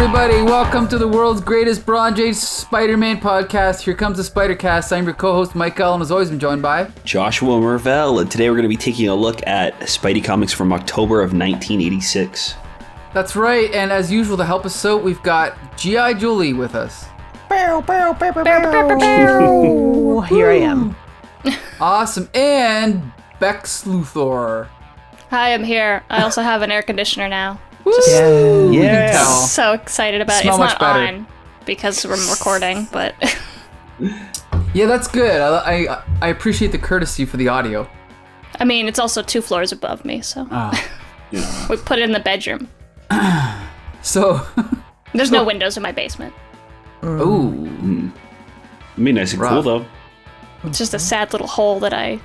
everybody. Welcome to the world's greatest Bronze Age Spider-Man podcast. Here comes the Spider-Cast. I'm your co-host, Mike L, and as always, I'm joined by... Joshua Mervell, and today we're going to be taking a look at Spidey comics from October of 1986. That's right, and as usual, to help us out, we've got G.I. Julie with us. Here I am. Awesome, and Bex Luthor. Hi, I'm here. I also have an air conditioner now. Yeah. So excited about it. Smell It's much not better. on because we're recording, but Yeah, that's good. I appreciate the courtesy for the audio. I mean, it's also 2 floors above me, so we put it in the bedroom. So... There's no windows in my basement. Ooh. It'd be nice and cool, though. It's just a sad little hole that I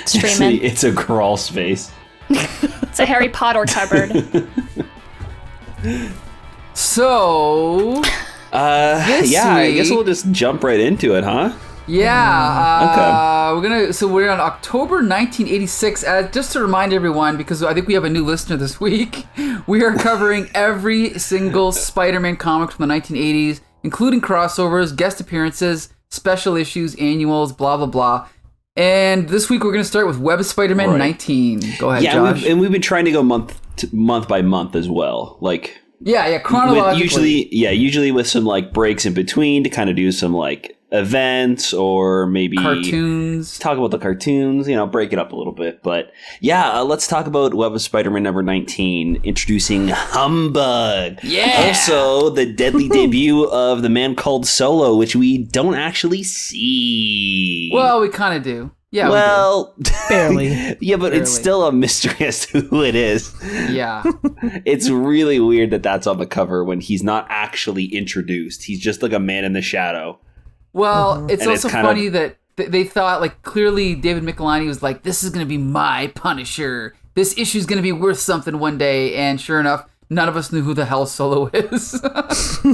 stream in. It's a crawl space. It's a Harry Potter cupboard. So... I guess we'll just jump right into it, huh? Yeah, we're on October 1986. Just to remind everyone, because I think we have a new listener this week, we are covering every single Spider-Man comic from the 1980s, including crossovers, guest appearances, special issues, annuals, blah blah blah. And this week we're going to start with Web of Spider-Man 19. Go ahead, Josh. We've been trying to go month by month as well, like. Yeah, chronologically. Usually with some like breaks in between to kind of do some like events or maybe cartoons. Talk about the cartoons, break it up a little bit. But yeah, let's talk about Web of Spider-Man number 19, introducing Humbug. Yeah. Also, the deadly debut of the man called Solo, which we don't actually see. Well, we kind of do. Yeah. Well, barely. Yeah, but it's still a mystery as to who it is. Yeah. It's really weird that that's on the cover when he's not actually introduced. He's just like a man in the shadow. Well, it's And also funny that they thought, like, clearly David Michelinie was like, this is going to be my Punisher. This issue is going to be worth something one day. And sure enough, none of us knew who the hell Solo is.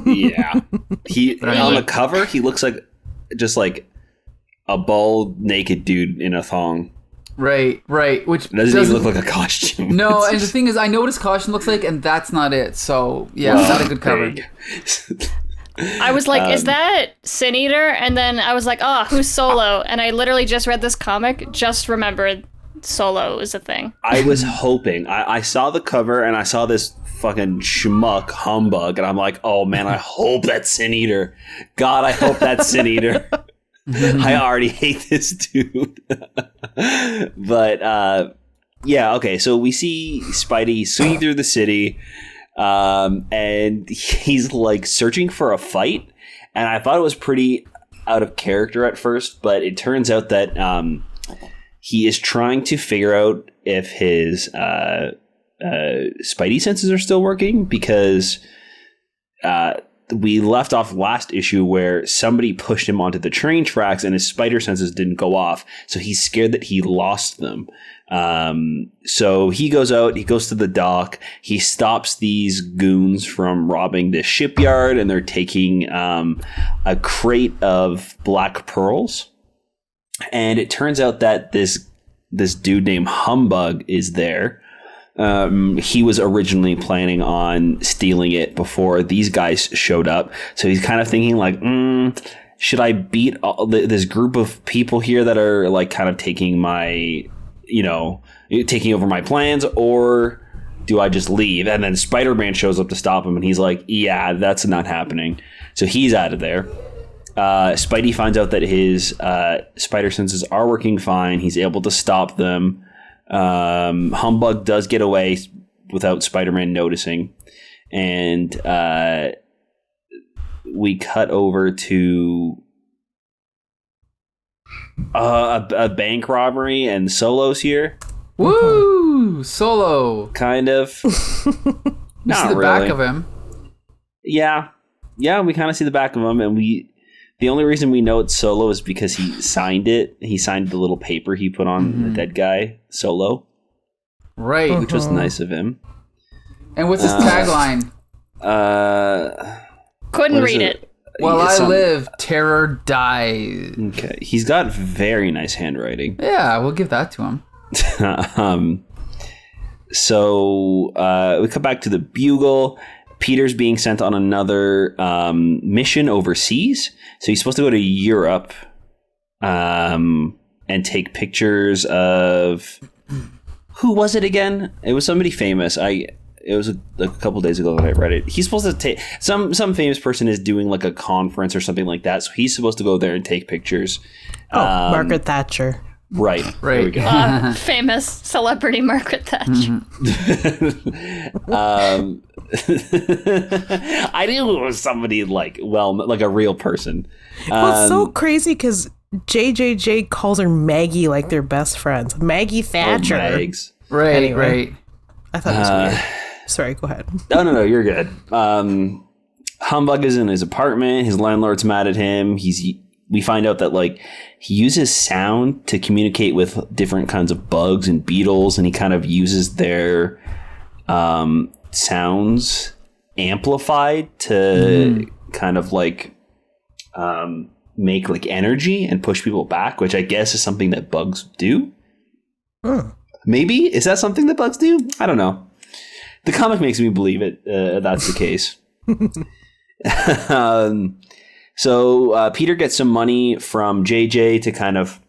Yeah. On the cover, he looks like just like a bald, naked dude in a thong. Right. Which doesn't even look like a costume. No, and the thing is, I know what his costume looks like, and that's not it. So, yeah, not a good cover. I was like, is that Sin Eater? And then I was like, who's Solo? And I literally just read this comic, just remembered Solo is a thing. I was hoping. I saw the cover, and I saw this fucking schmuck Humbug, and I'm like, oh man, I hope that's Sin Eater. God, I hope that's Sin Eater. I already hate this dude. But okay, so we see Spidey swinging through the city, and he's like searching for a fight, and I thought it was pretty out of character at first, but it turns out that he is trying to figure out if his Spidey senses are still working, because we left off last issue where somebody pushed him onto the train tracks and his spider senses didn't go off. So he's scared that he lost them. So he goes out, he goes to the dock, he stops these goons from robbing this shipyard, and they're taking a crate of black pearls. And it turns out that this dude named Humbug is there. He was originally planning on stealing it before these guys showed up. So he's kind of thinking like, should I beat this group of people here that are like kind of taking my, taking over my plans, or do I just leave? And then Spider-Man shows up to stop him, and he's like, yeah, that's not happening. So he's out of there. Spidey finds out that his spider senses are working fine. He's able to stop them. Humbug does get away without Spider-Man noticing, and we cut over to a bank robbery, and Solo's here. Woo! Solo! Kind of. We see the back of him. Yeah, we kind of see the back of him, and the only reason we know it's Solo is because he signed it. He signed the little paper he put on the dead guy, Solo. Right. Which was nice of him. And what's his tagline? Couldn't read it. While I live, terror dies. Okay. He's got very nice handwriting. Yeah, we'll give that to him. So we come back to the Bugle. Peter's being sent on another mission overseas. So he's supposed to go to Europe and take pictures of... Who was it again? It was somebody famous. It was a couple days ago that I read it. He's supposed to take... Some famous person is doing like a conference or something like that. So he's supposed to go there and take pictures. Margaret Thatcher. Right. There we go. Famous celebrity Margaret Thatcher. I knew it was somebody like a real person. Well, it's so crazy because JJJ calls her Maggie like they're best friends. Maggie Thatcher. Mags. Right, Anyway. right. I thought it was weird. Sorry, go ahead. No, you're good. Humbug is in his apartment. His landlord's mad at him. We find out that like he uses sound to communicate with different kinds of bugs and beetles, and he kind of uses their sounds amplified to kind of like make like energy and push people back, which I guess is something that bugs do. Maybe is that something that bugs do? I don't know. The comic makes me believe it. That's the case. So Peter gets some money from JJ to kind of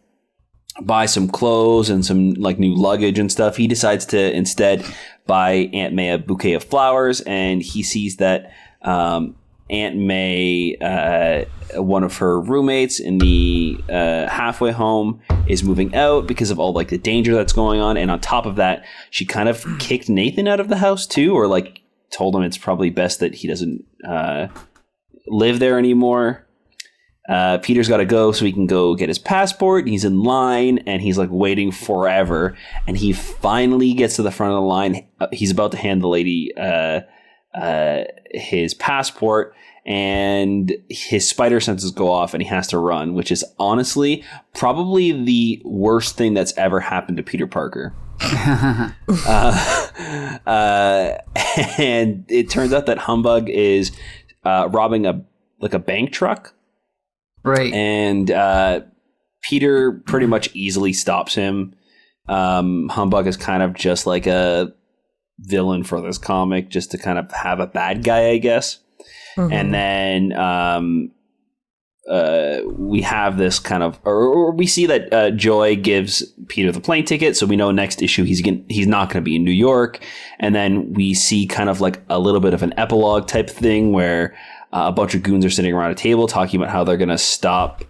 buy some clothes and some like new luggage and stuff. He decides to instead buy Aunt May a bouquet of flowers, and he sees that Aunt May, one of her roommates in the halfway home, is moving out because of all like the danger that's going on. And on top of that, she kind of kicked Nathan out of the house too, or like told him it's probably best that he doesn't live there anymore. Peter's got to go so he can go get his passport. He's in line and he's like waiting forever, and he finally gets to the front of the line. He's about to hand the lady his passport, and his spider senses go off and he has to run, which is honestly probably the worst thing that's ever happened to Peter Parker. And it turns out that Humbug is robbing a bank truck. Right. And Peter pretty much easily stops him. Humbug is kind of just like a villain for this comic, just to kind of have a bad guy, I guess. And then we have this kind of, or we see that Joy gives Peter the plane ticket, so we know next issue he's not going to be in New York. And then we see kind of like a little bit of an epilogue type thing where a bunch of goons are sitting around a table talking about how they're going to stop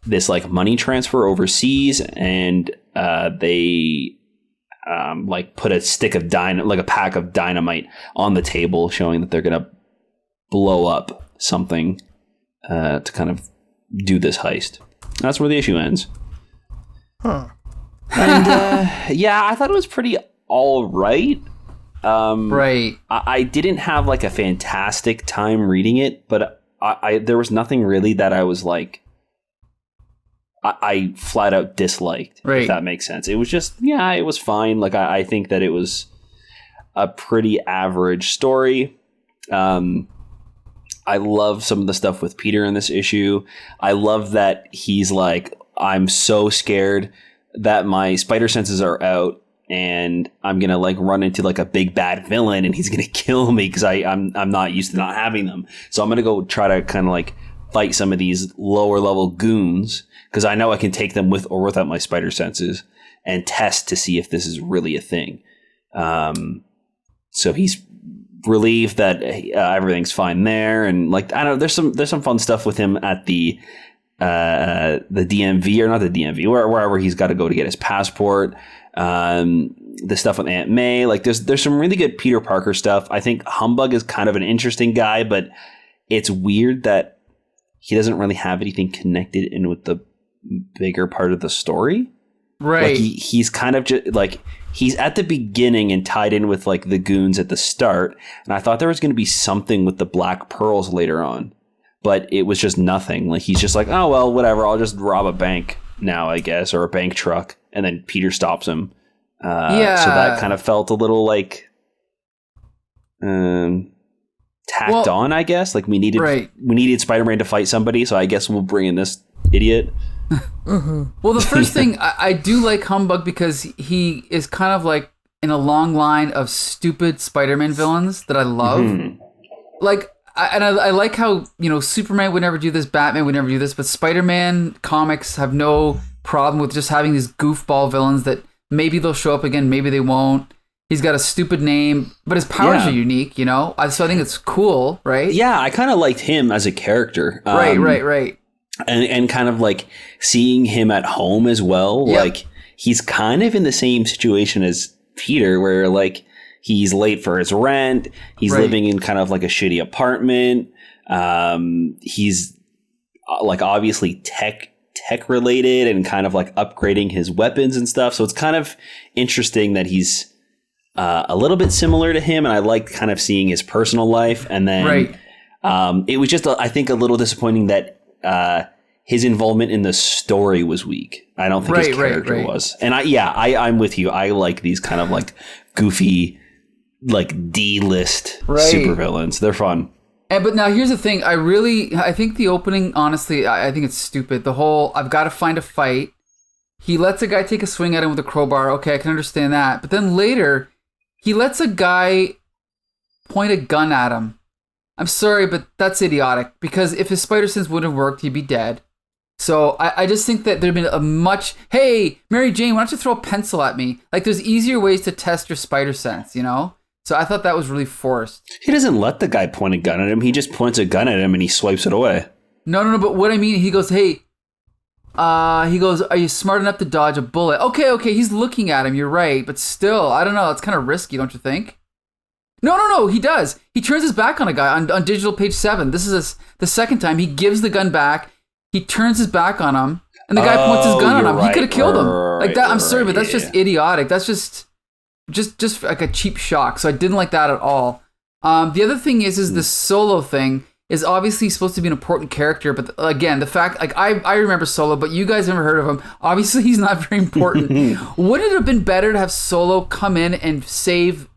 this like money transfer overseas, and they like put a stick of like a pack of dynamite on the table, showing that they're going to blow up something to kind of do this heist. That's where the issue ends. And yeah, I thought it was pretty all right. Right. I didn't have like a fantastic time reading it, but there was nothing really that I was like, I flat out disliked, right. If that makes sense. It was just, yeah, it was fine. Like, I think that it was a pretty average story. I love some of the stuff with Peter in this issue. I love that he's like, I'm so scared that my spider senses are out, and I'm gonna like run into like a big bad villain, and he's gonna kill me because I'm not used to not having them. So I'm gonna go try to kind of like fight some of these lower level goons, because I know I can take them with or without my spider senses, and test to see if this is really a thing. So he's relieved that everything's fine there, and like I don't know, there's some fun stuff with him at the DMV, or not the DMV, wherever he's got to go to get his passport. The stuff with Aunt May, like there's some really good Peter Parker stuff. I think Humbug is kind of an interesting guy, but it's weird that he doesn't really have anything connected in with the bigger part of the story. Right. Like he's kind of just like, he's at the beginning and tied in with like the goons at the start. And I thought there was going to be something with the Black Pearls later on, but it was just nothing. Like he's just like, oh, well, whatever. I'll just rob a bank now, I guess, or a bank truck. And then Peter stops him. Yeah. So that kind of felt a little like tacked on, I guess. Like we needed Spider-Man to fight somebody. So I guess we'll bring in this idiot. Well, the first thing, I do like Humbug because he is kind of like in a long line of stupid Spider-Man villains that I love. Like, I like how, Superman would never do this, Batman would never do this, but Spider-Man comics have no problem with just having these goofball villains that maybe they'll show up again, maybe they won't. He's got a stupid name, but his powers are unique, So I think it's cool, right? Yeah, I kind of liked him as a character. Right. And kind of like seeing him at home as well. Yep. Like, he's kind of in the same situation as Peter, where like he's late for his rent. He's living in kind of like a shitty apartment. He's like obviously tech related and kind of like upgrading his weapons and stuff. So it's kind of interesting that he's a little bit similar to him, and I like kind of seeing his personal life. And then it was just, I think, a little disappointing that his involvement in the story was weak. I don't think his character was. And I'm with you. I like these kind of like goofy, like D-list supervillains. They're fun. But now here's the thing. I think the opening, honestly, I think it's stupid. The whole, I've got to find a fight. He lets a guy take a swing at him with a crowbar. Okay, I can understand that. But then later, he lets a guy point a gun at him. I'm sorry, but that's idiotic. Because if his spider sense wouldn't have worked, he'd be dead. So I just think that there'd been a much, hey, Mary Jane, why don't you throw a pencil at me? Like, there's easier ways to test your spider sense, So I thought that was really forced. He doesn't let the guy point a gun at him. He just points a gun at him and he swipes it away. No. But what I mean, he goes, hey, are you smart enough to dodge a bullet? Okay. He's looking at him. You're right. But still, I don't know. It's kind of risky, don't you think? No. He does. He turns his back on a guy on digital page 7. This is the second time. He gives the gun back. He turns his back on him. And the guy points his gun on him. He could have killed him. Like that. I'm sorry, but that's just idiotic. That's just like a cheap shock. So I didn't like that at all. The other thing is the Solo thing is obviously supposed to be an important character, but again, the fact, like, I remember Solo, but you guys never heard of him. Obviously, he's not very important. Wouldn't it have been better to have Solo come in and save,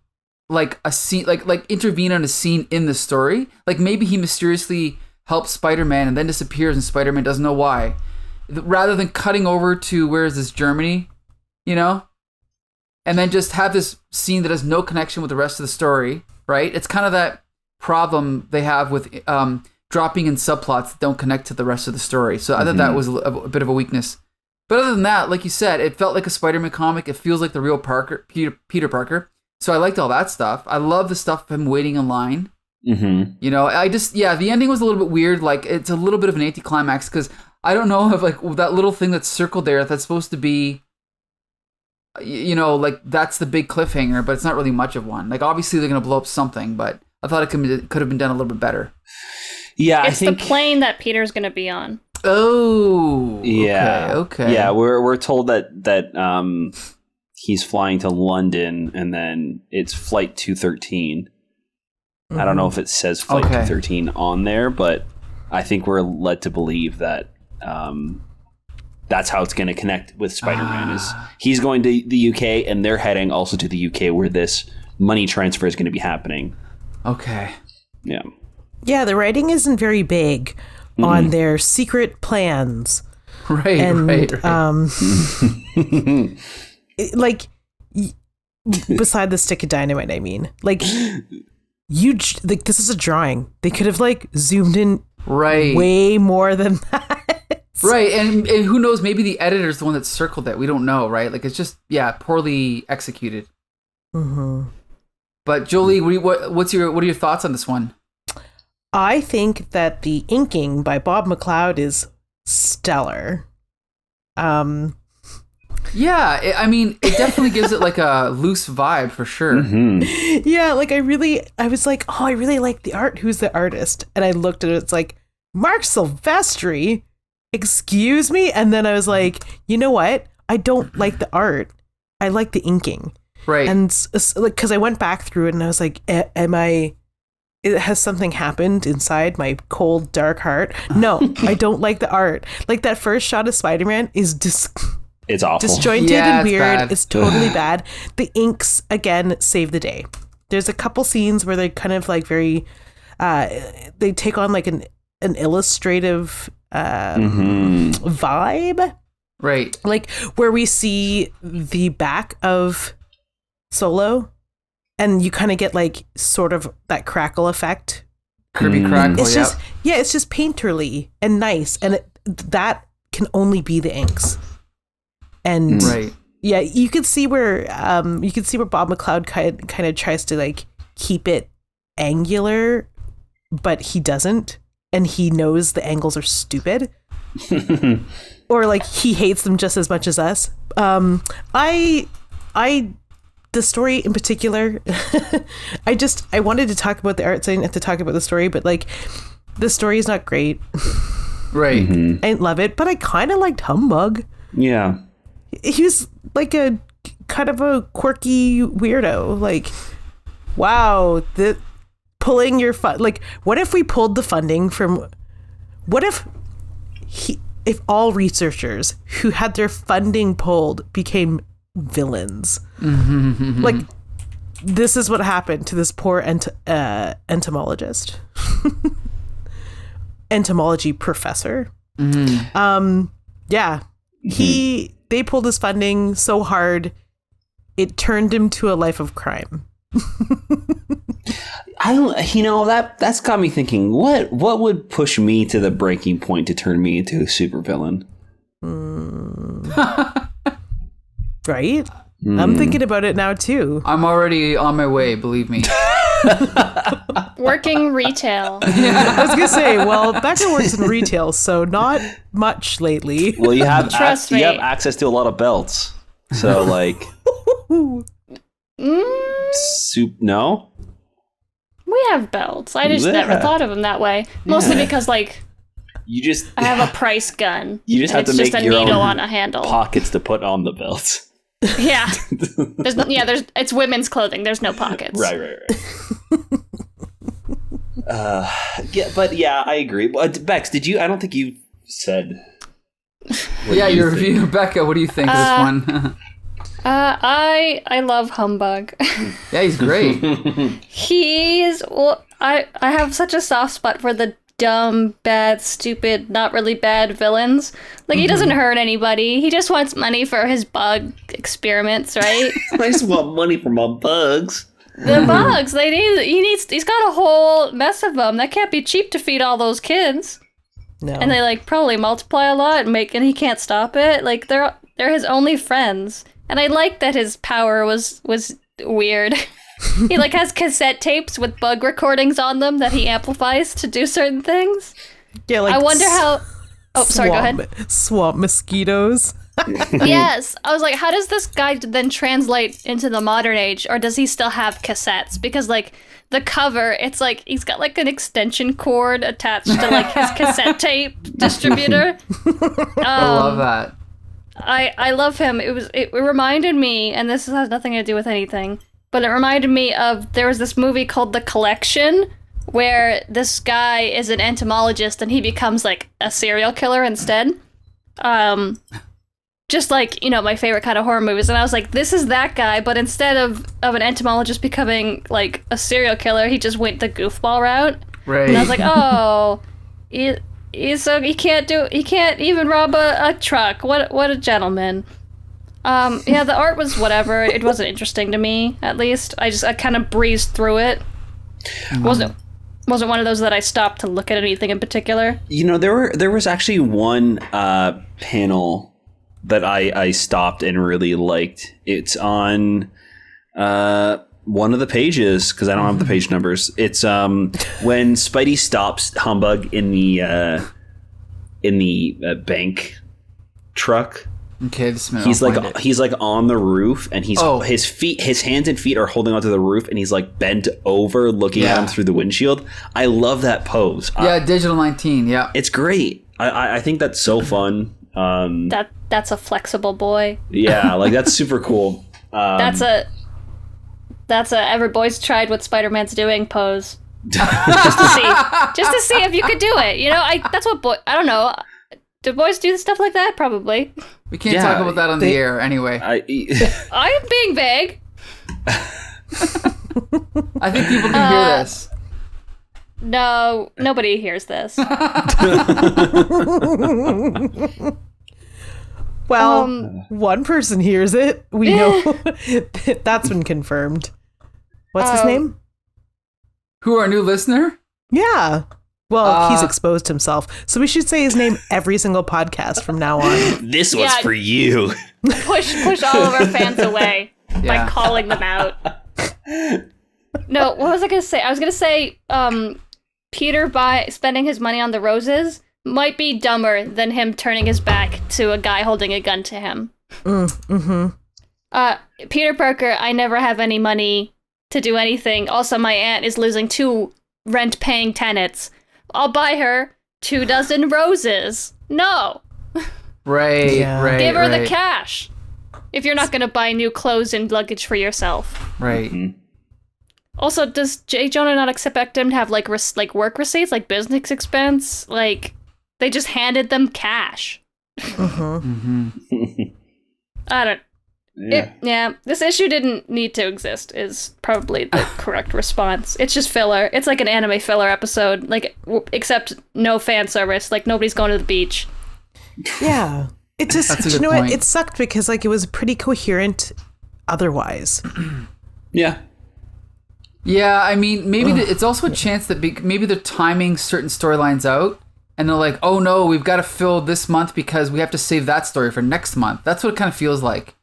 like, a scene, like intervene on a scene in the story? Like, maybe he mysteriously helps Spider-Man and then disappears and Spider-Man doesn't know why. Rather than cutting over to, where is this, Germany? And then just have this scene that has no connection with the rest of the story, right? It's kind of that problem they have with dropping in subplots that don't connect to the rest of the story. So I thought that was a bit of a weakness. But other than that, like you said, it felt like a Spider-Man comic. It feels like the real Peter Parker. So I liked all that stuff. I love the stuff of him waiting in line. The ending was a little bit weird. Like, it's a little bit of an anticlimax because I don't know if, like, that little thing that's circled there, that's supposed to be, like, that's the big cliffhanger, but it's not really much of one. Like, obviously they're going to blow up something, but I thought it could have been done a little bit better. Yeah, it's the plane that Peter's going to be on. Oh, yeah, okay. Yeah, we're told that he's flying to London, and then it's Flight 213. I don't know if it says Flight 213 on there, but I think we're led to believe that that's how it's going to connect with Spider-Man. Is he's going to the UK, and they're heading also to the UK, where this money transfer is going to be happening. Okay. Yeah. Yeah, the writing isn't very big on their secret plans. Right. Like, beside the stick of dynamite, I mean, like, this is a drawing. They could have, like, zoomed in way more than that. Right, and who knows, maybe the editor's the one that circled it. We don't know, right? Like, it's just, poorly executed. But Jolie, what are your thoughts on this one? I think that the inking by Bob McLeod is stellar. Yeah, it definitely gives it like a loose vibe for sure. Yeah, like I was like, oh, I really like the art. Who's the artist? And I looked at it. It's like Marc Silvestri. Excuse me. And then I was like, you know what? I don't like the art. I like the inking. Right. And like, because I went back through it and I was like, has something happened inside my cold, dark heart? No, I don't like the art. Like, that first shot of Spider-Man is it's awful. Disjointed and weird. Bad. It's totally bad. The inks, again, save the day. There's a couple scenes where they kind of like very, they take on like an illustrative vibe. Right. Like where we see the back of Solo, and you kind of get like sort of that crackle effect. Kirby Crackle, It's just it's just painterly and nice, and that can only be the inks. And right. Yeah, you could see where Bob McLeod kind of tries to like keep it angular, but he doesn't, and he knows the angles are stupid, or like he hates them just as much as us. The story in particular, I wanted to talk about the art, so I didn't have to talk about the story, but like the story is not great. Right. I didn't love it, but I kind of liked Humbug. Yeah. He was like a kind of a quirky weirdo. Like, wow, pulling your like, what if we pulled the funding from? What if if all researchers who had their funding pulled became villains? Like, this is what happened to this poor entomologist, entomology professor. Yeah. They pulled his funding so hard, it turned him to a life of crime. That's got me thinking, what would push me to the breaking point to turn me into a supervillain? Right? I'm thinking about it now too. I'm already on my way, believe me. Working retail. I was gonna say, well, Becca works in retail, so not much lately. Well, you have Trust me. you have access to a lot of belts, so like, no. We have belts. I just never thought of them that way. Mostly because like I have a price gun. You just and have to it's make just a your needle own on a handle. pockets to put on the belts. Yeah. It's women's clothing. There's no pockets. Right. I agree. Bex, I don't think you said. Your review, Becca. What do you think of this one? I love Humbug. Yeah, he's great. I have such a soft spot for the dumb, bad, stupid, not really bad villains. Like, he doesn't hurt anybody. He just wants money for his bug experiments, right? I just want money for my bugs. The bugs, he's got a whole mess of them. That can't be cheap to feed all those kids. No. And they like probably multiply a lot and he can't stop it. Like, they're his only friends. And I like that his power was weird. He like has cassette tapes with bug recordings on them that he amplifies to do certain things. Yeah, like I wonder how. Oh, sorry. Go ahead. Swamp mosquitoes. Yes, I was like, how does this guy then translate into the modern age, or does he still have cassettes? Because like the cover, it's like he's got like an extension cord attached to like his cassette tape distributor. I love that. I love him. It reminded me, and this has nothing to do with anything, but it reminded me of, there was this movie called The Collection where this guy is an entomologist and he becomes like a serial killer instead. Just like, my favorite kind of horror movies. And I was like, this is that guy, but instead of an entomologist becoming like a serial killer, he just went the goofball route. Right. And I was like, oh, he can't even rob a truck. What a gentleman. The art was whatever. It wasn't interesting to me, at least. I kind of breezed through it. Wasn't one of those that I stopped to look at anything in particular. There was actually one panel that I stopped and really liked. It's on one of the pages, because I don't have the page numbers. It's when Spidey stops Humbug in the bank truck. Okay, this minute. He's like on the roof, and his hands and feet are holding onto the roof, and he's like bent over looking at him through the windshield. I love that pose. Digital 19. Yeah, it's great. I think that's so fun. That's a flexible boy. Yeah, like that's super cool. That's a every boy's tried what Spider-Man's doing pose. just to see if you could do it. That's what I don't know. Do boys do stuff like that? Probably. We can't talk about that on the air anyway. I'm being vague. I think people can hear this. No, nobody hears this. Well, one person hears it. We know that's been confirmed. What's his name? Who, our new listener? Yeah. Well, he's exposed himself. So we should say his name every single podcast from now on. This was for you. Push all of our fans away by calling them out. No, what was I going to say? I was going to say Peter spending his money on the roses might be dumber than him turning his back to a guy holding a gun to him. Peter Parker, I never have any money to do anything. Also, my aunt is losing 2 rent-paying tenants. I'll buy her 24 roses. No. Right, right. Give her the cash. If you're not going to buy new clothes and luggage for yourself. Right. Mm-hmm. Also, does J. Jonah not expect him to have like work receipts, like business expense? Like, they just handed them cash. I don't. This issue didn't need to exist is probably the correct response. It's just filler. It's like an anime filler episode, like except no fan service. Like nobody's going to the beach. Yeah, it just you know point. what? It sucked because like it was pretty coherent otherwise. Yeah. Yeah, I mean, maybe it's also a chance that maybe they're timing certain storylines out, and they're like, oh no, we've got to fill this month because we have to save that story for next month. That's what it kind of feels like.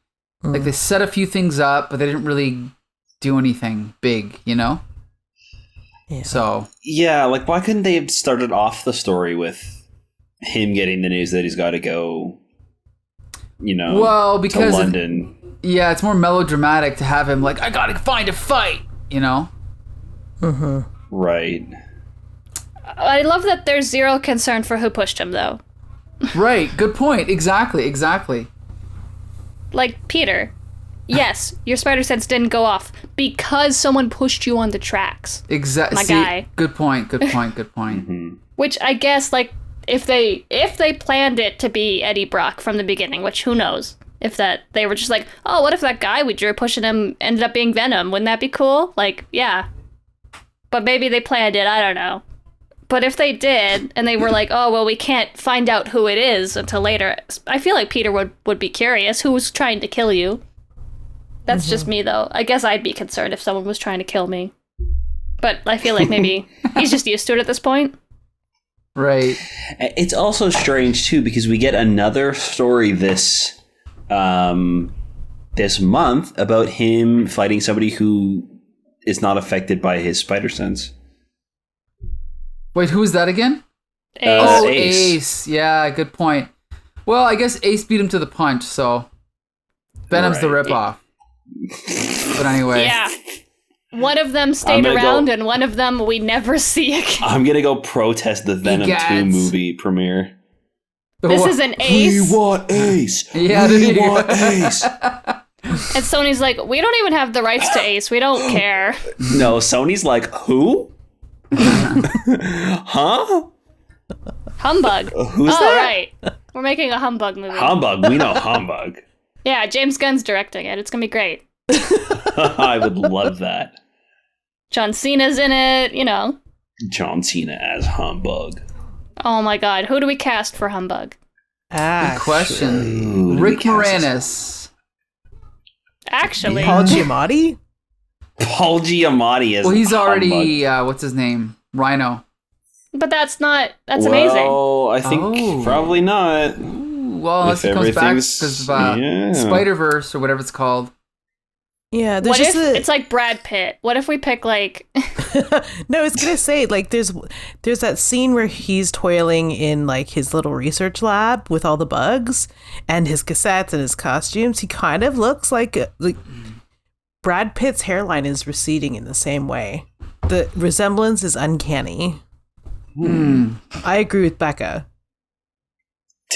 Like they set a few things up, but they didn't really do anything big, you know? Yeah. So. Yeah, like why couldn't they have started off the story with him getting the news that he's got to go, because to London? Yeah, it's more melodramatic to have him like, I gotta find a fight, you know? Right. I love that there's zero concern for who pushed him, though. Right, good point. Exactly. Like, Peter, yes, your spider sense didn't go off because someone pushed you on the tracks. Exactly. My guy. Good point. Mm-hmm. Which I guess, like, if they planned it to be Eddie Brock from the beginning, which who knows? If they were just like, oh, what if that guy we drew pushing him ended up being Venom? Wouldn't that be cool? Like, yeah. But maybe they planned it, I don't know. But if they did, and they were like, oh, well, we can't find out who it is until later, I feel like Peter would be curious. Who was trying to kill you? That's just me, though. I guess I'd be concerned if someone was trying to kill me. But I feel like maybe he's just used to it at this point. Right. It's also strange, too, because we get another story this month about him fighting somebody who is not affected by his spider sense. Wait, who is that again? Ace. Ace. Yeah, good point. Well, I guess Ace beat him to the punch, so Venom's the ripoff. But anyway. Yeah. One of them stayed around, and one of them we never see again. I'm going to go protest the Venom 2 movie premiere. This is an Ace. We want Ace. Yeah, we want Ace. And Sony's like, we don't even have the rights to Ace. We don't care. No, Sony's like, who? Huh? Humbug. Who's that? Right. We're making a Humbug movie. Humbug. We know Humbug. Yeah, James Gunn's directing it. It's going to be great. I would love that. John Cena's in it, John Cena as Humbug. Oh my god, who do we cast for Humbug? Good question. Rick Moranis. Actually. Paul Giamatti? Paul Giamatti as he's Humbug. already, what's his name? Rhino. But that's amazing. Oh, I think probably not. Ooh, well, unless he comes back because of Spider-Verse or whatever it's called. Yeah, what if it's like Brad Pitt? What if we pick like No, I was gonna say, like, there's that scene where he's toiling in like his little research lab with all the bugs and his cassettes and his costumes. He kind of looks like Brad Pitt's hairline is receding in the same way. The resemblance is uncanny. I agree with Becca.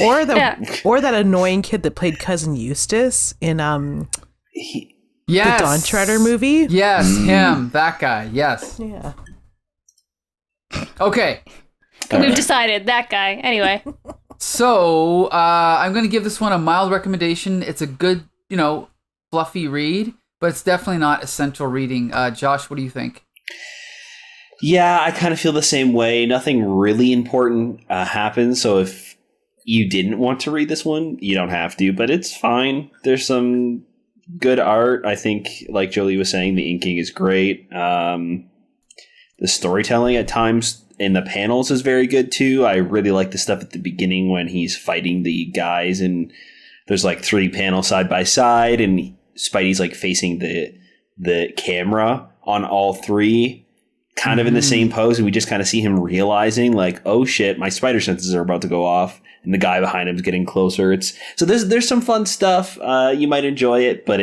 Or that annoying kid that played Cousin Eustace in Yes. the Dawn Treader movie. Yes, him, that guy. Yes. Yeah. Okay. we've decided that guy. Anyway. So I'm going to give this one a mild recommendation. It's a good, fluffy read, but it's definitely not essential reading. Josh, what do you think? Yeah, I kind of feel the same way. Nothing really important happens. So if you didn't want to read this one, you don't have to, but it's fine. There's some good art. I think, like Jolie was saying, the inking is great. The storytelling at times in the panels is very good too. I really like the stuff at the beginning when he's fighting the guys and there's like 3 panels side by side and Spidey's like facing the camera on all 3 kind of in the same pose, and we just kind of see him realizing like, oh shit, my spider senses are about to go off, and the guy behind him is getting closer. There's some fun stuff. You might enjoy it, but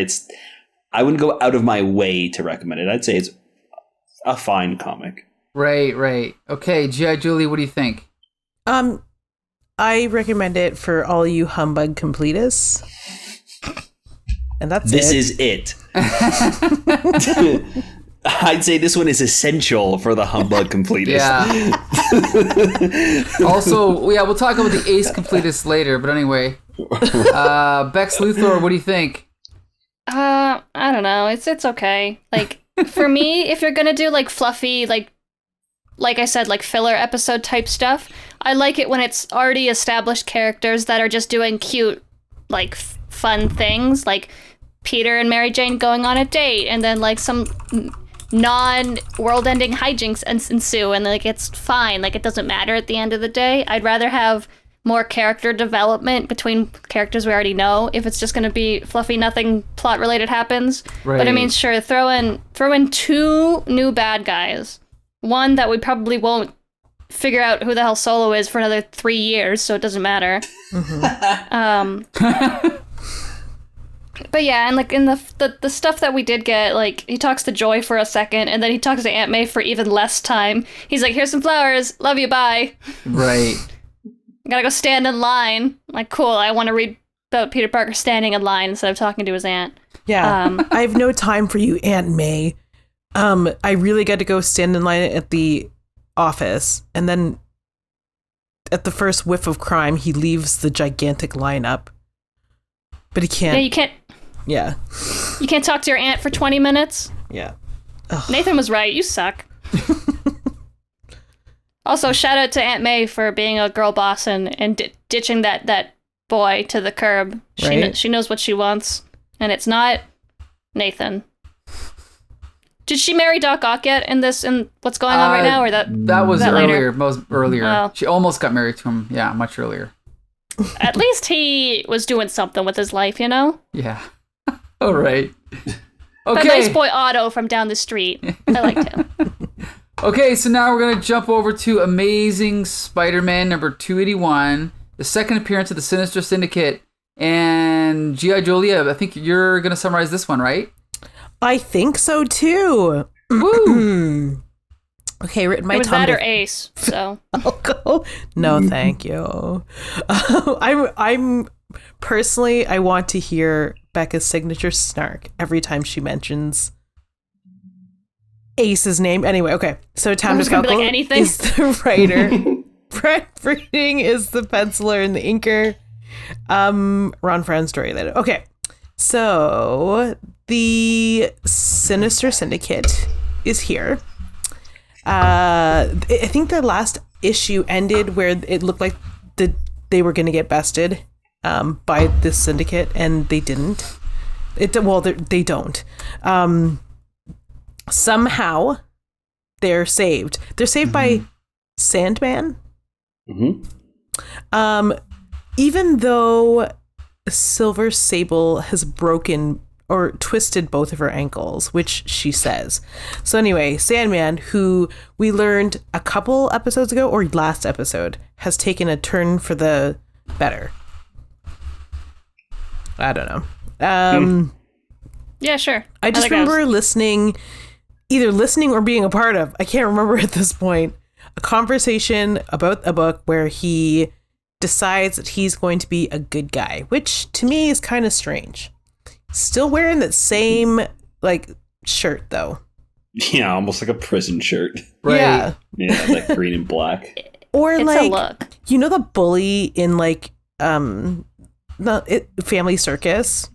I wouldn't go out of my way to recommend it. I'd say it's a fine comic. Right. Okay, G.I. Julie, what do you think? I recommend it for all you humbug completists. And that's This is it. I'd say this one is essential for the humbug completist. Yeah. Also, we'll talk about the ace completist later. But anyway, Bex Luthor, what do you think? I don't know. It's okay. Like for me, if you're gonna do like fluffy, like I said, like filler episode type stuff, I like it when it's already established characters that are just doing cute, like fun things, like Peter and Mary Jane going on a date, and then like some non-world-ending hijinks ensue, and like it's fine, like it doesn't matter at the end of the day. I'd rather have more character development between characters we already know. If it's just going to be fluffy, nothing plot-related happens. Right. But I mean, sure, throw in 2 new bad guys. One that we probably won't figure out who the hell Solo is for another 3 years, so it doesn't matter. But yeah, and like in the stuff that we did get, like he talks to Joy for a second, and then he talks to Aunt May for even less time. He's like, "Here's some flowers. Love you. Bye." Right. I gotta go stand in line. Like, cool. I want to read about Peter Parker standing in line instead of talking to his aunt. Yeah. I have no time for you, Aunt May. I really got to go stand in line at the office, and then at the first whiff of crime, he leaves the gigantic lineup. But he can't. Yeah, you can't. Yeah. You can't talk to your aunt for 20 minutes. Yeah. Ugh. Nathan was right. You suck. Also, shout out to Aunt May for being a girl boss and ditching that boy to the curb. She knows what she wants, and it's not Nathan. Did she marry Doc Ock yet in what's going on right now, or that was earlier? Later? Most earlier. Oh. She almost got married to him. Yeah, much earlier. At least he was doing something with his life, you know? Yeah. All right. That Okay. nice boy Otto from down the street. I liked him. Okay, so now we're going to jump over to Amazing Spider-Man number 281, the second appearance of the Sinister Syndicate. And G.I. Julia, I think you're going to summarize this one, right? I think so too. Woo! Okay, written by It was Tom that or Ace, so. I'll go. No, thank you. I'm personally, I want to hear Becca's signature snark every time she mentions Ace's name. Anyway, okay. So Tom DeFalco like anything. is the writer. Brett Breeding is the penciler and the inker. Ron Frenz story later. Okay. So the Sinister Syndicate is here. I think the last issue ended where it looked like they were going to get bested by this syndicate, and they didn't. They don't. Somehow they're saved. They're saved by Sandman. Even though Silver Sable has broken or twisted both of her ankles, which she says. So anyway, Sandman, who we learned a couple episodes ago, or last episode, has taken a turn for the better. I don't know. Yeah, sure. I just remember either listening or being a part of, I can't remember at this point, a conversation about a book where he decides that he's going to be a good guy, which to me is kind of strange. Still wearing that same like shirt though. Yeah, almost like a prison shirt. Right. Yeah, like green and black. Or It's like a look. you know the bully in like Family Circus.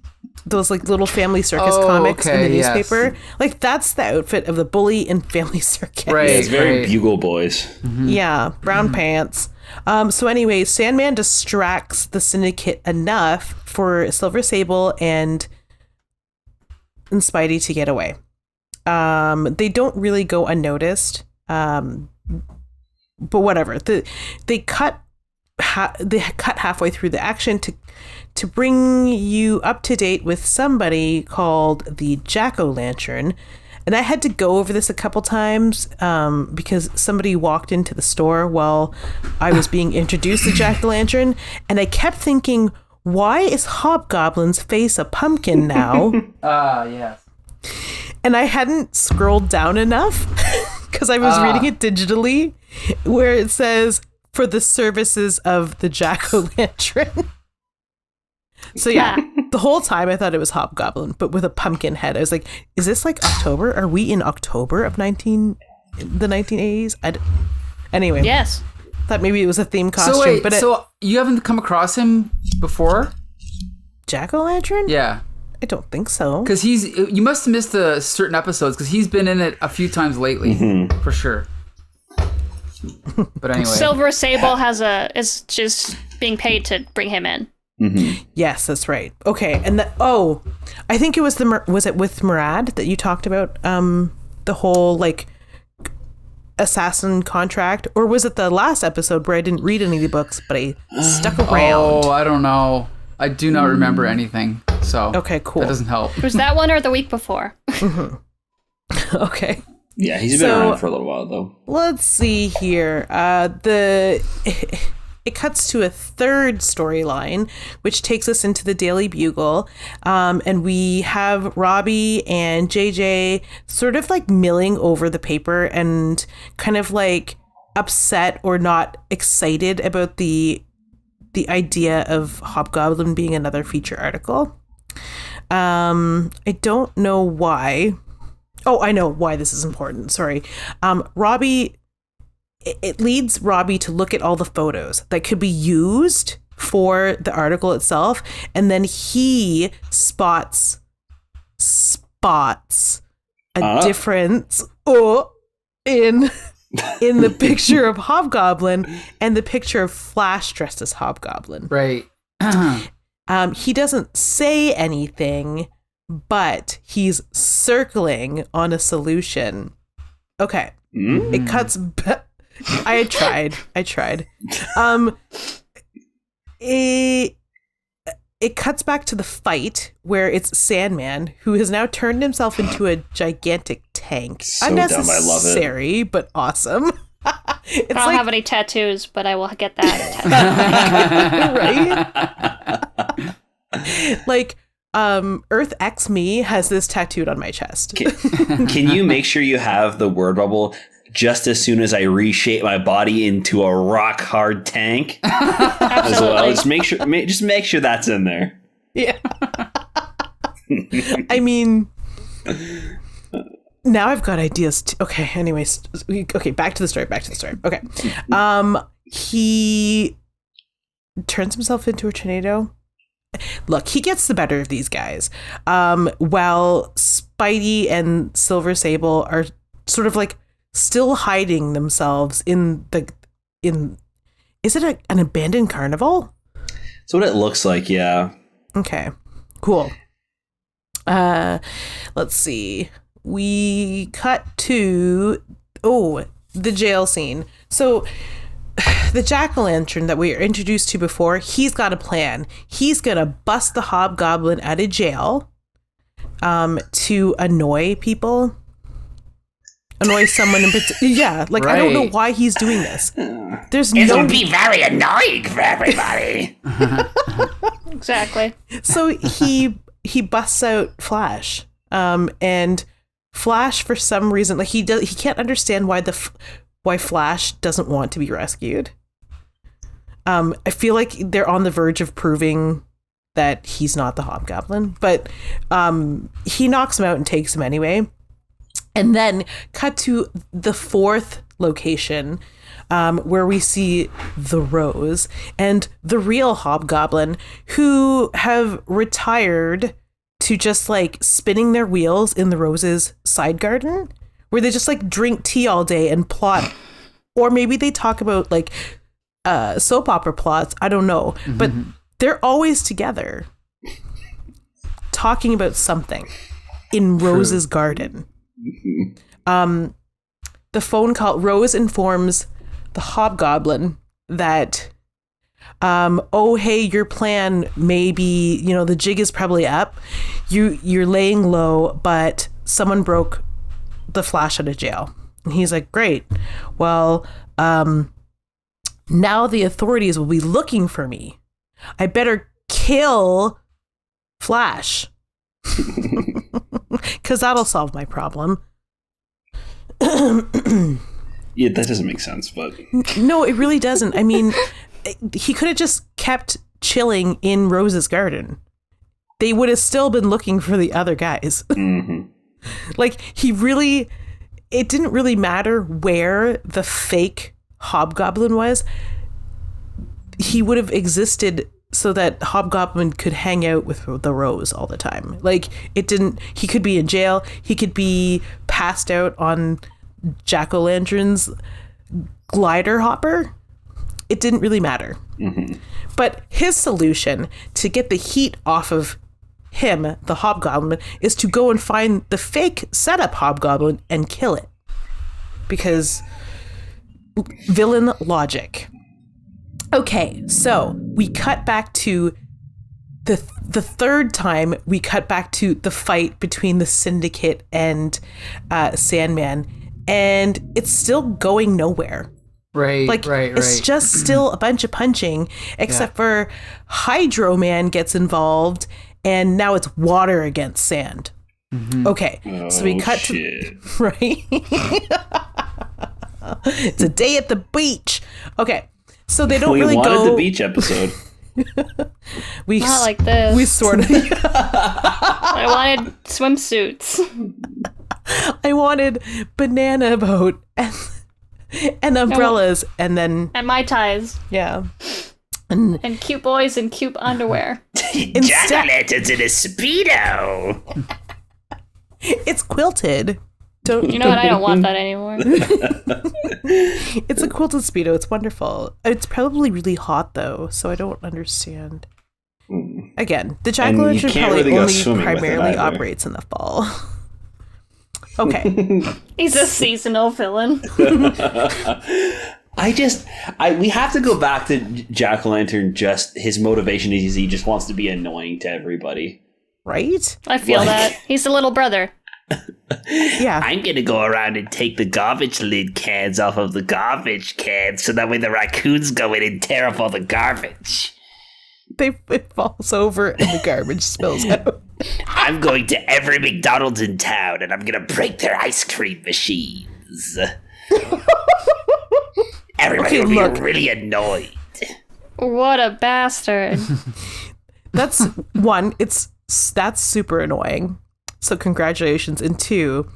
those like little Family Circus comics in the yes. newspaper. Like that's the outfit of the bully in Family Circus. Right. It's very Bugle Boys. Mm-hmm. Yeah, brown pants. So anyway, Sandman distracts the Syndicate enough for Silver Sable and Spidey to get away. They don't really go unnoticed, but whatever. They cut halfway through the action to bring you up to date with somebody called the Jack-O-Lantern. And I had to go over this a couple times because somebody walked into the store while I was being introduced to Jack-O-Lantern, and I kept thinking, why is Hobgoblin's face a pumpkin now? Yes. And I hadn't scrolled down enough because I was reading it digitally, where it says, for the services of the Jack-O-Lantern. So yeah, the whole time I thought it was Hobgoblin, but with a pumpkin head. I was like, is this like October? Are we in October of the 1980s? Anyway. Yes. Thought maybe it was a theme costume. So wait, but so you haven't come across him before? Jack-O-Lantern? Yeah. I don't think so. Because you must have missed certain episodes because he's been in it a few times lately, for sure. But anyway. Silver Sable is just being paid to bring him in. Mm-hmm. Yes, that's right. Okay, and I think it was was it with Murad that you talked about the whole like assassin contract, or was it the last episode where I didn't read any of the books but I stuck around? Oh, I don't know. I do not remember anything. So okay, cool. That doesn't help. Was that one or the week before? Okay. Yeah, he's been around for a little while though. Let's see here. It cuts to a third storyline, which takes us into the Daily Bugle. And we have Robbie and JJ sort of like milling over the paper and kind of like upset or not excited about the idea of Hobgoblin being another feature article. I don't know why. Oh, I know why this is important. Sorry. Robbie... It leads Robbie to look at all the photos that could be used for the article itself, and then he spots a difference in the picture of Hobgoblin and the picture of Flash dressed as Hobgoblin. Right. He doesn't say anything, but he's circling on a solution. Okay. It cuts... I tried. It cuts back to the fight where it's Sandman, who has now turned himself into a gigantic tank. So unnecessary, dumb, I love it. But awesome. I don't have any tattoos, but I will get that. Right? Like, Earth X Me has this tattooed on my chest. Can you make sure you have the word bubble just as soon as I reshape my body into a rock hard tank as well? Just make sure that's in there. Yeah. I mean, now I've got ideas. Okay. Anyways. Okay. Back to the story. Okay. He turns himself into a tornado. Look, he gets the better of these guys. While Spidey and Silver Sable are sort of like still hiding themselves in is it an abandoned carnival? That's what it looks like, yeah. Okay, cool. Let's see. We cut to the jail scene. So the Jack-O-Lantern that we were introduced to before, he's got a plan. He's gonna bust the Hobgoblin out of jail to annoy people. Annoy someone in particular. Yeah, like, right. I don't know why he's doing this. It'll be very annoying for everybody. Exactly. So he busts out Flash, and Flash, for some reason, like he can't understand why Flash doesn't want to be rescued. I feel like they're on the verge of proving that he's not the Hobgoblin, but he knocks him out and takes him anyway. And then cut to the fourth location, where we see the Rose and the real Hobgoblin, who have retired to just like spinning their wheels in the Rose's side garden, where they just like drink tea all day and plot, or maybe they talk about like soap opera plots. I don't know, but they're always together talking about something in Rose's garden. The phone call, Rose informs the hobgoblin that, oh, hey, your plan may be, the jig is probably up. You're laying low, but someone broke the Flash out of jail. And he's like, great. Well, now the authorities will be looking for me. I better kill Flash. Because that'll solve my problem. Yeah, that doesn't make sense, but... No, it really doesn't. I mean, he could have just kept chilling in Rose's garden. They would have still been looking for the other guys. Like, it didn't really matter where the fake hobgoblin was. He would have existed so that hobgoblin could hang out with the Rose all the time. Like, he could be in jail. He could be passed out on jack-o'-lantern's glider hopper. It didn't really matter. But his solution to get the heat off of him, the hobgoblin, is to go and find the fake setup hobgoblin and kill it. Because villain logic. Okay, so we cut back to the third time. We cut back to the fight between the Syndicate and Sandman, and it's still going nowhere. Right, like, it's just still a bunch of punching, except for Hydro Man gets involved, and now it's water against sand. Okay, so we cut to right. It's a day at the beach. Okay. So they don't really go... We wanted the beach episode. Not like this. We sort of... I wanted swimsuits. I wanted banana boat and umbrellas and then... And Mai Tais. Yeah. And cute boys in cute underwear. Jack-o'-lanterns in a Speedo. It's quilted. You know what? I don't want that anymore. It's a quilted Speedo. It's wonderful. It's probably really hot, though, so I don't understand. Again, the jack-o'-lantern probably really only primarily operates in the fall. Okay. He's a seasonal villain. We have to go back to Jack-o'-lantern. Just his motivation is he just wants to be annoying to everybody. Right? I feel that. He's the little brother. Yeah. I'm gonna go around and take the garbage lid cans off of the garbage cans so that when the raccoons go in and tear up all the garbage, it falls over and the garbage spills out. I'm going to every McDonald's in town and I'm gonna break their ice cream machines. Everybody will be really annoyed. What a bastard. That's one, that's super annoying. So congratulations. And two,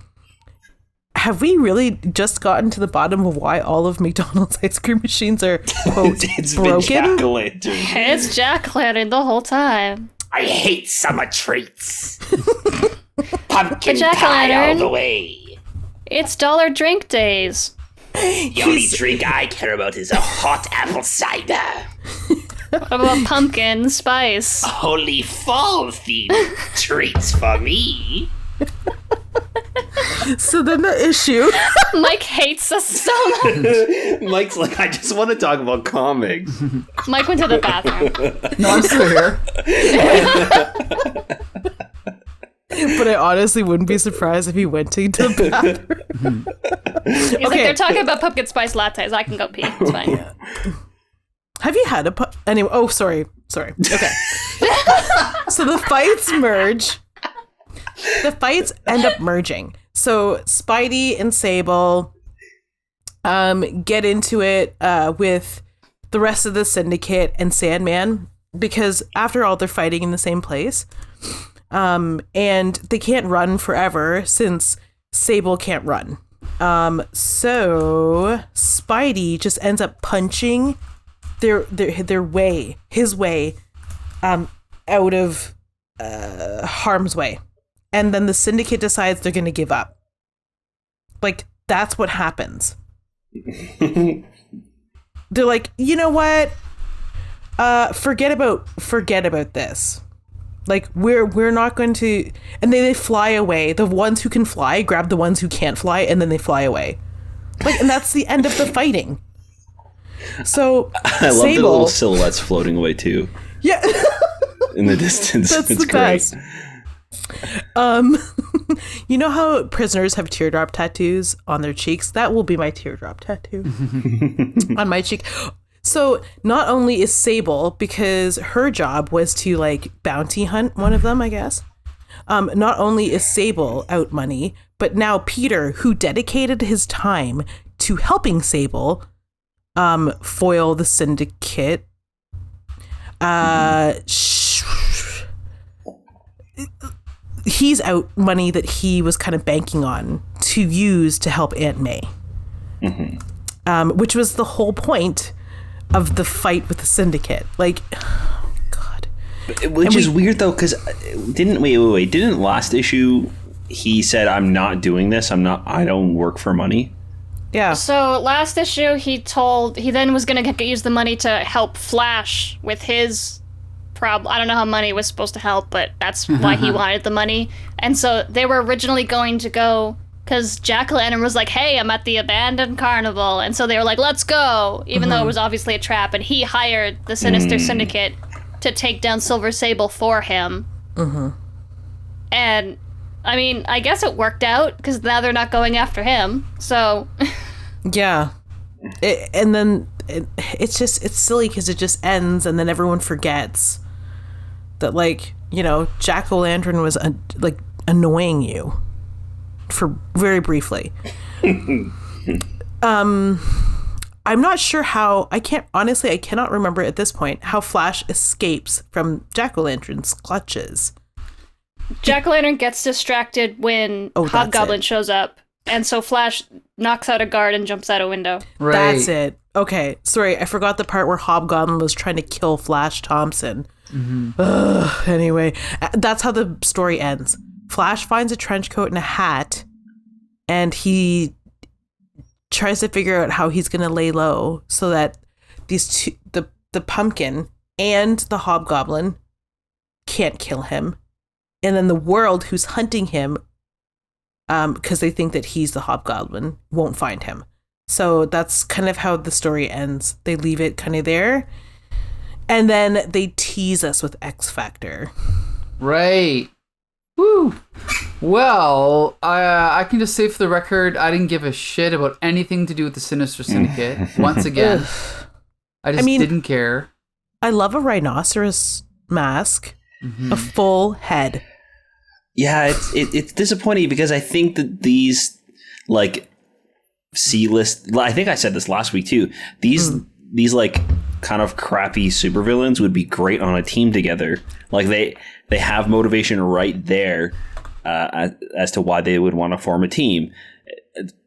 have we really just gotten to the bottom of why all of McDonald's ice cream machines are, quote, it's broken? Jack-o'-lantern. It's Jack-o'-lantern the whole time. I hate summer treats. Pumpkin Jack-o'-lantern, pie all the way. It's dollar drink days. The only drink I care about is a hot apple cider. What about pumpkin spice? Only fall-themed treats for me. So then the issue... Mike hates us so much. Mike's like, I just want to talk about comics. Mike went to the bathroom. No, I'm still here. But I honestly wouldn't be surprised if he went to the bathroom. He's like, they're talking about pumpkin spice lattes. I can go pee. It's fine. Yeah. Have you had anyway? Oh, sorry. Okay. So the fights merge. The fights end up merging. So Spidey and Sable get into it with the rest of the Syndicate and Sandman, because after all, they're fighting in the same place. And they can't run forever since Sable can't run. So Spidey just ends up punching his way out of harm's way. And then the syndicate decides they're going to give up. Like, that's what happens. They're like, you know what? Forget about this. Like, we're not going to... And they fly away. The ones who can fly grab the ones who can't fly, and then they fly away. Like, and that's the end of the fighting. So, I love the little silhouettes floating away, too. Yeah. In the distance. That's it's the great. best. You know how prisoners have teardrop tattoos on their cheeks? That will be my teardrop tattoo on my cheek. So not only is Sable, because her job was to like bounty hunt one of them, I guess. Not only is Sable out money, but now Peter, who dedicated his time to helping Sable foil the syndicate, he's out money that he was kind of banking on to use to help Aunt May, which was the whole point of the fight with the syndicate. Like, oh God. Which is weird, though, because didn't last issue he said, I'm not doing this, I don't work for money? Yeah. So last issue he then was going to use the money to help Flash with his problem. I don't know how money was supposed to help, but that's why he wanted the money. And so they were originally going to go, because Jack-o'-lantern was like, hey, I'm at the abandoned carnival. And so they were like, let's go, even though it was obviously a trap. And he hired the Sinister Syndicate to take down Silver Sable for him. And, I mean, I guess it worked out, because now they're not going after him. So... Yeah. And then it's silly because it just ends and then everyone forgets that, like, you know, Jack-o'-lantern was like annoying you for very briefly. I'm not sure how, I cannot remember at this point how Flash escapes from Jack-o'-lantern's clutches. Jack-o'-lantern gets distracted when Hobgoblin shows up. And so Flash knocks out a guard and jumps out a window. Right. That's it. Okay. Sorry, I forgot the part where Hobgoblin was trying to kill Flash Thompson. Anyway, that's how the story ends. Flash finds a trench coat and a hat, and he tries to figure out how he's going to lay low so that these two, the pumpkin and the Hobgoblin, can't kill him. And then the world who's hunting him, because they think that he's the Hobgoblin, won't find him. So that's kind of how the story ends. They leave it kind of there. And then they tease us with X Factor. Right. Woo. Well, I can just say for the record, I didn't give a shit about anything to do with the Sinister Syndicate. Once again, I didn't care. I love a rhinoceros mask. A full head. Yeah, it's disappointing because I think that these, like, C-list, I think I said this last week too, these like kind of crappy supervillains would be great on a team together. Like they have motivation right there as to why they would want to form a team.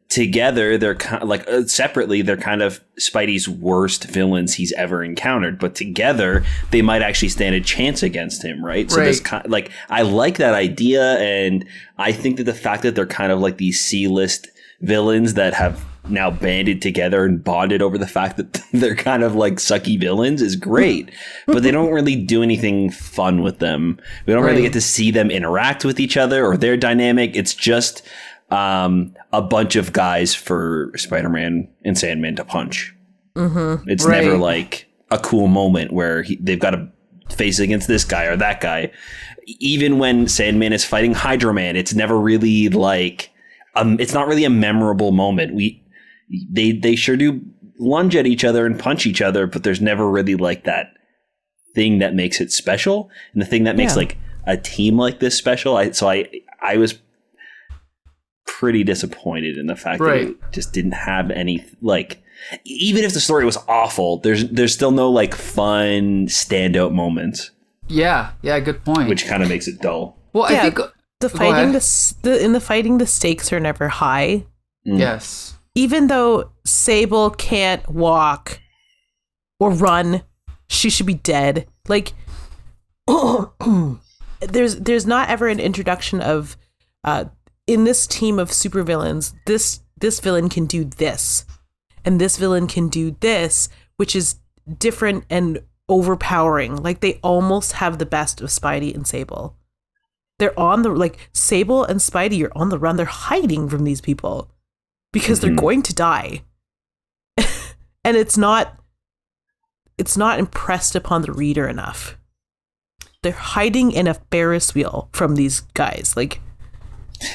Together, they're kind of like separately, they're kind of Spidey's worst villains he's ever encountered. But together, they might actually stand a chance against him, right? So this kind of, like, I like that idea, and I think that the fact that they're kind of like these C-list villains that have now banded together and bonded over the fact that they're kind of like sucky villains is great. But they don't really do anything fun with them. We don't really get to see them interact with each other or their dynamic. It's just a bunch of guys for Spider-Man and Sandman to punch. It's never like a cool moment where they've got to face against this guy or that guy. Even when Sandman is fighting Hydro Man, it's never really like it's not really a memorable moment. They sure do lunge at each other and punch each other, but there's never really like that thing that makes it special, and the thing that makes like a team like this special. I was pretty disappointed in the fact that it just didn't have any, like, even if the story was awful, there's still no like fun standout moments. Yeah, good point. Which kind of makes it dull. Well, I think the fighting, the stakes are never high. Yes. Even though Sable can't walk or run, she should be dead. Like, there's not ever an introduction of in this team of supervillains, this villain can do this, and this villain can do this, which is different and overpowering. Like, they almost have the best of Spidey and Sable. They're on the, like, Sable and Spidey are on the run. They're hiding from these people because they're going to die. And it's not impressed upon the reader enough. They're hiding in a Ferris wheel from these guys. Like,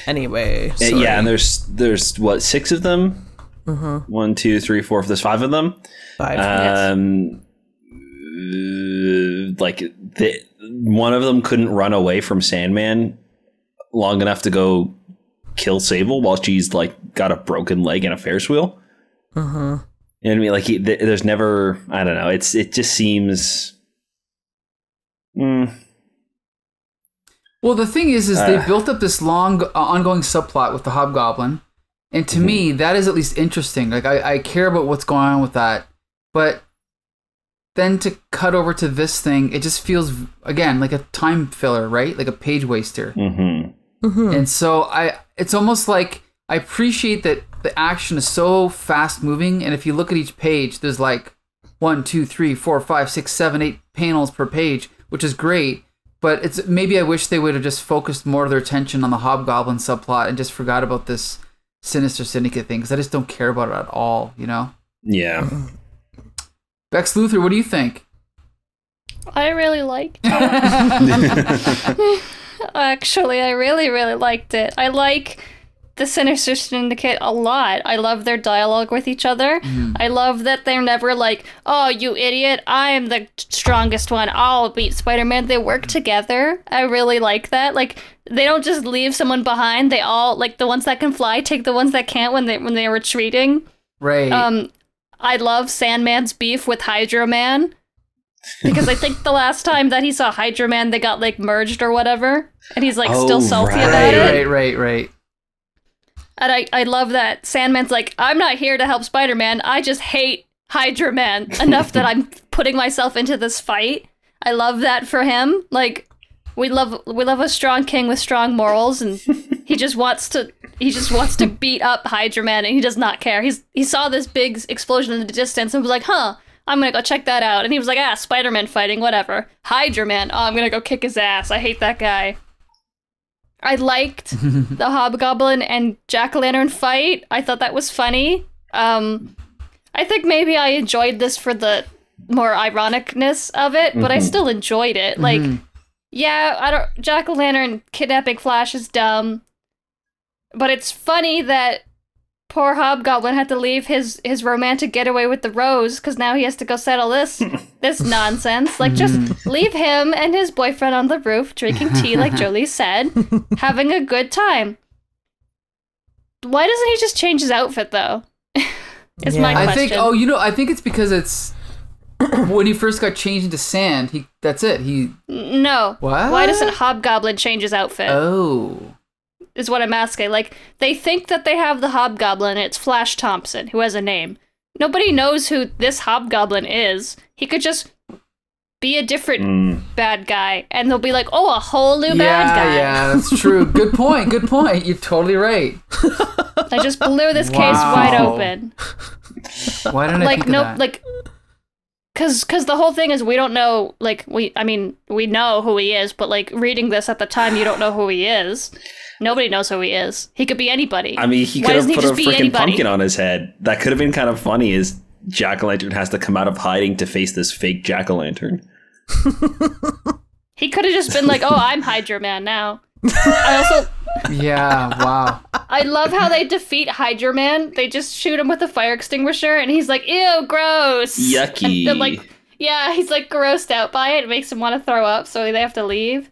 anyway. Sorry. Yeah, and there's what, 6 of them? 1, 2, 3, 4. There's 5 of them. 5. Yes. Like, one of them couldn't run away from Sandman long enough to go kill Sable while she's like got a broken leg and a Ferris wheel. You know what I mean? Like, there's never, I don't know. It just seems. Well, the thing is they built up this long ongoing subplot with the Hobgoblin, and to me that is at least interesting. Like, I care about what's going on with that, but then to cut over to this thing, it just feels again like a time filler, right? Like a page waster. And so it's almost like I appreciate that the action is so fast moving, and if you look at each page, there's like 1, 2, 3, 4, 5, 6, 7, 8 panels per page, which is great. But it's maybe I wish they would have just focused more of their attention on the Hobgoblin subplot and just forgot about this Sinister Syndicate thing, because I just don't care about it at all, you know? Yeah. Bex Luthor, what do you think? I really liked it. Actually, I really, really liked it. I like the Sinister Syndicate a lot. I love their dialogue with each other. I love that they're never like, oh, you idiot, I'm the strongest one, I'll beat Spider-Man. They work together. I really like that. Like, they don't just leave someone behind. They all, like, the ones that can fly take the ones that can't when they're retreating. Right. I love Sandman's beef with Hydro Man, because I think the last time that he saw Hydro Man, they got, like, merged or whatever, and he's, like, still salty about it. Right. And I love that Sandman's like, I'm not here to help Spider-Man, I just hate Hydro Man enough that I'm putting myself into this fight. I love that for him. Like, we love a strong king with strong morals, and he just wants to beat up Hydro Man, and he does not care. He saw this big explosion in the distance and was like, I'm gonna go check that out. And he was like, Spider-Man fighting, whatever. Hydro Man, I'm gonna go kick his ass. I hate that guy. I liked the Hobgoblin and Jack-o'-lantern fight. I thought that was funny. I think maybe I enjoyed this for the more ironicness of it, but I still enjoyed it. Like, yeah, Jack-o'-lantern kidnapping Flash is dumb, but it's funny that poor Hobgoblin had to leave his romantic getaway with the Rose, because now he has to go settle this nonsense. Like, just leave him and his boyfriend on the roof, drinking tea, like Jolie said, having a good time. Why doesn't he just change his outfit, though? Is my question. I think it's because it's when he first got changed into sand. That's it. No. What? Why doesn't Hobgoblin change his outfit? Oh. Is what I'm asking. Like, they think that they have the Hobgoblin, and it's Flash Thompson, who has a name. Nobody knows who this Hobgoblin is. He could just be a different bad guy, and they'll be like, oh, a whole new bad guy. Yeah, that's true. Good point. You're totally right. I just blew this case wide open. Why didn't I think of that? Like, because the whole thing is we don't know, like, we know who he is, but, like, reading this at the time, you don't know who he is. Nobody knows who he is. He could be anybody. I mean, he could have put a freaking pumpkin on his head. That could have been kind of funny, is Jack-o'-lantern has to come out of hiding to face this fake Jack-o'-lantern. He could have just been like, oh, I'm Hydro Man now. I also... Yeah, wow. I love how they defeat Hydro Man. They just shoot him with a fire extinguisher, and he's like, ew, gross. Yucky. And then, like, yeah, he's, like, grossed out by it. It makes him want to throw up, so they have to leave.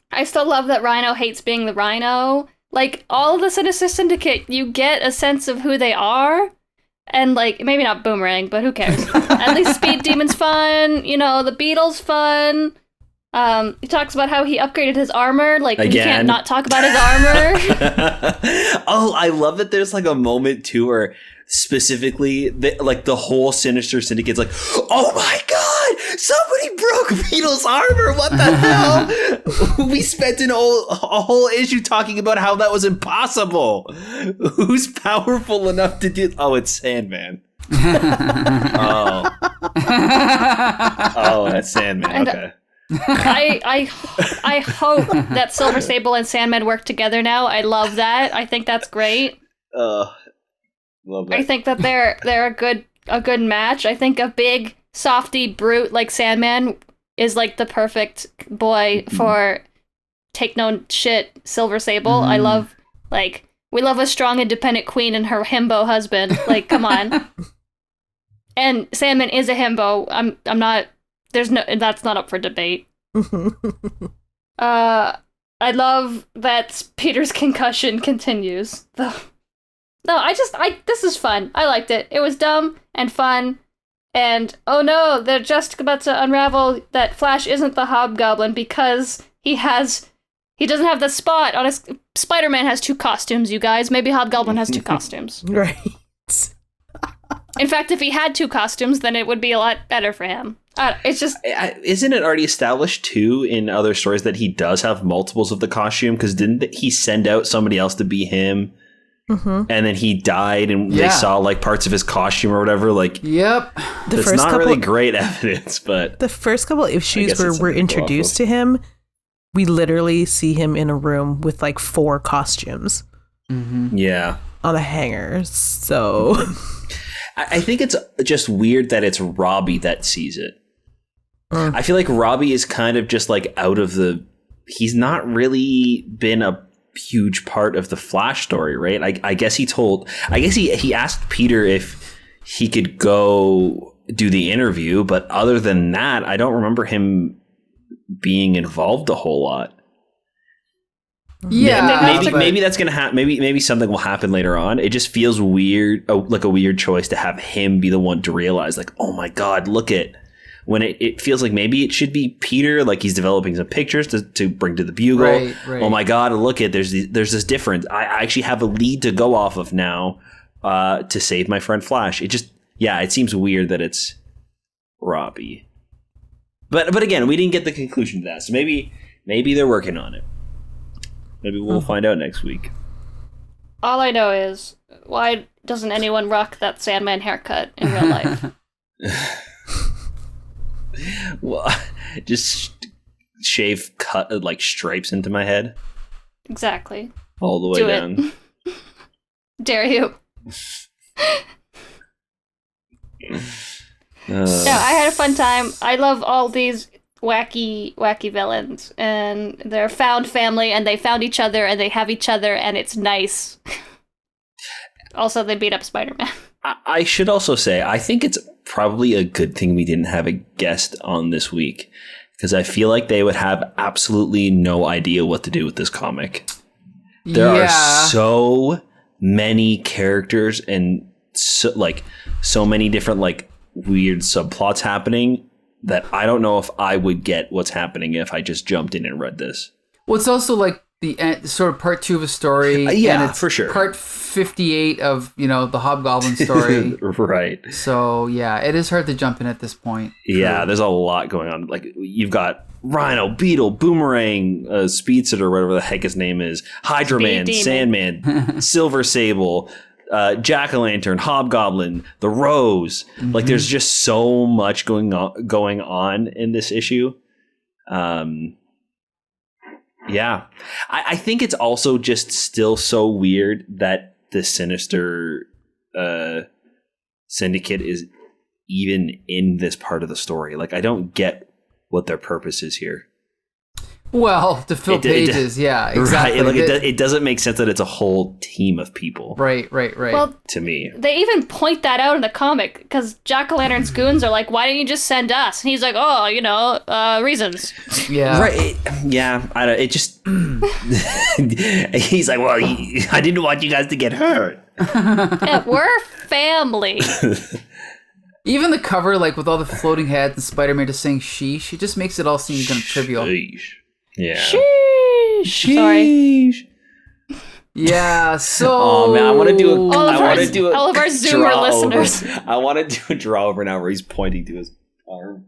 I still love that Rhino hates being the Rhino. Like, all of the Sinister Syndicate, you get a sense of who they are. And, like, maybe not Boomerang, but who cares? At least Speed Demon's fun. You know, the Beetle's fun. He talks about how he upgraded his armor. Like, you can't not talk about his armor. Oh, I love that there's, like, a moment, too, where specifically, the whole Sinister Syndicate's like, oh my god, Somebody broke Beetle's armor. What the hell? We spent a whole issue talking about how that was impossible. Who's powerful enough to do? Oh, it's Sandman. Oh, that's Sandman. Okay. I hope that Silver Sable and Sandman work together now. I love that. I think that's great. Love that. I think that they're a good match. I think a big softy brute like Sandman is like the perfect boy for take no shit Silver Sable. I love we love a strong independent queen and her himbo husband. Like, come on. And Sandman is a himbo. I'm not. That's not up for debate. I love that Peter's concussion continues. No, this is fun. I liked it. It was dumb and fun. And oh no, they're just about to unravel that Flash isn't the Hobgoblin because he doesn't have the spot on his. Spider-Man has 2 costumes, you guys. Maybe Hobgoblin has 2 costumes. Right. In fact, if he had 2 costumes, then it would be a lot better for him. It's just... Isn't it already established, too, in other stories that he does have multiples of the costume? Because didn't he send out somebody else to be him? Mm-hmm. And then he died and they saw like parts of his costume or whatever. Like, yep. That's not really great evidence, but... The first couple issues where we're introduced to him, we literally see him in a room with like 4 costumes. Mm-hmm. Yeah. On a hanger, so... I think it's just weird that it's Robbie that sees it. I feel like Robbie is kind of just like out of the... He's not really been a huge part of the Flash story, right? I guess he asked Peter if he could go do the interview, but other than that, I don't remember him being involved a whole lot. Yeah, maybe that's gonna happen. Maybe something will happen later on. It just feels weird, like a weird choice to have him be the one to realize, like, oh my god, look at when it feels like maybe it should be Peter, like he's developing some pictures to bring to the Bugle. Right. Oh my god, look at there's this difference. I actually have a lead to go off of now to save my friend Flash. It seems weird that it's Robbie. But again, we didn't get the conclusion to that, so maybe they're working on it. Maybe we'll find out next week. All I know is, why doesn't anyone rock that Sandman haircut in real life? Well, just cut like stripes into my head. Exactly. All the way down. Dare you. No, I had a fun time. I love all these wacky villains, and they're found family, and they found each other, and they have each other, and it's nice. Also, they beat up Spider-Man. I should also say, I think it's probably a good thing we didn't have a guest on this week, because I feel like they would have absolutely no idea what to do with this comic. There are so many characters and so mmany different like weird subplots happening that I don't know if I would get what's happening if I just jumped in and read this. Well, it's also like the end, sort of part 2 of a story. And it's for sure. Part 58 of, the Hobgoblin story. Right. So, yeah, it is hard to jump in at this point. Yeah, there's a lot going on. Like, you've got Rhino, Beetle, Boomerang, Speedster, or whatever the heck his name is, Hydra Man, Sandman, Silver Sable, Jack-o'-lantern, Hobgoblin, the Rose. Mm-hmm. Like, there's just so much going on in this issue. Yeah. I think it's also just still so weird that the Sinister Syndicate is even in this part of the story. Like, I don't get what their purpose is here. Well, to fill pages, yeah, exactly. Right, like it doesn't make sense that it's a whole team of people. Right. Well, to me, they even point that out in the comic, because Jack-o'-lantern's goons are like, "Why didn't you just send us?" And he's like, "Oh, reasons." Yeah, right. I don't. It just. He's like, "Well, I didn't want you guys to get hurt." Yeah, we're family. Even the cover, like with all the floating heads and Spider-Man just saying "sheesh," it just makes it all seem kind of trivial. Sheesh. Yeah. Sheesh. Sorry. Yeah. So. Oh man, I want to do. All of our Zoomer listeners. I want to do a draw over now where he's pointing to his arm.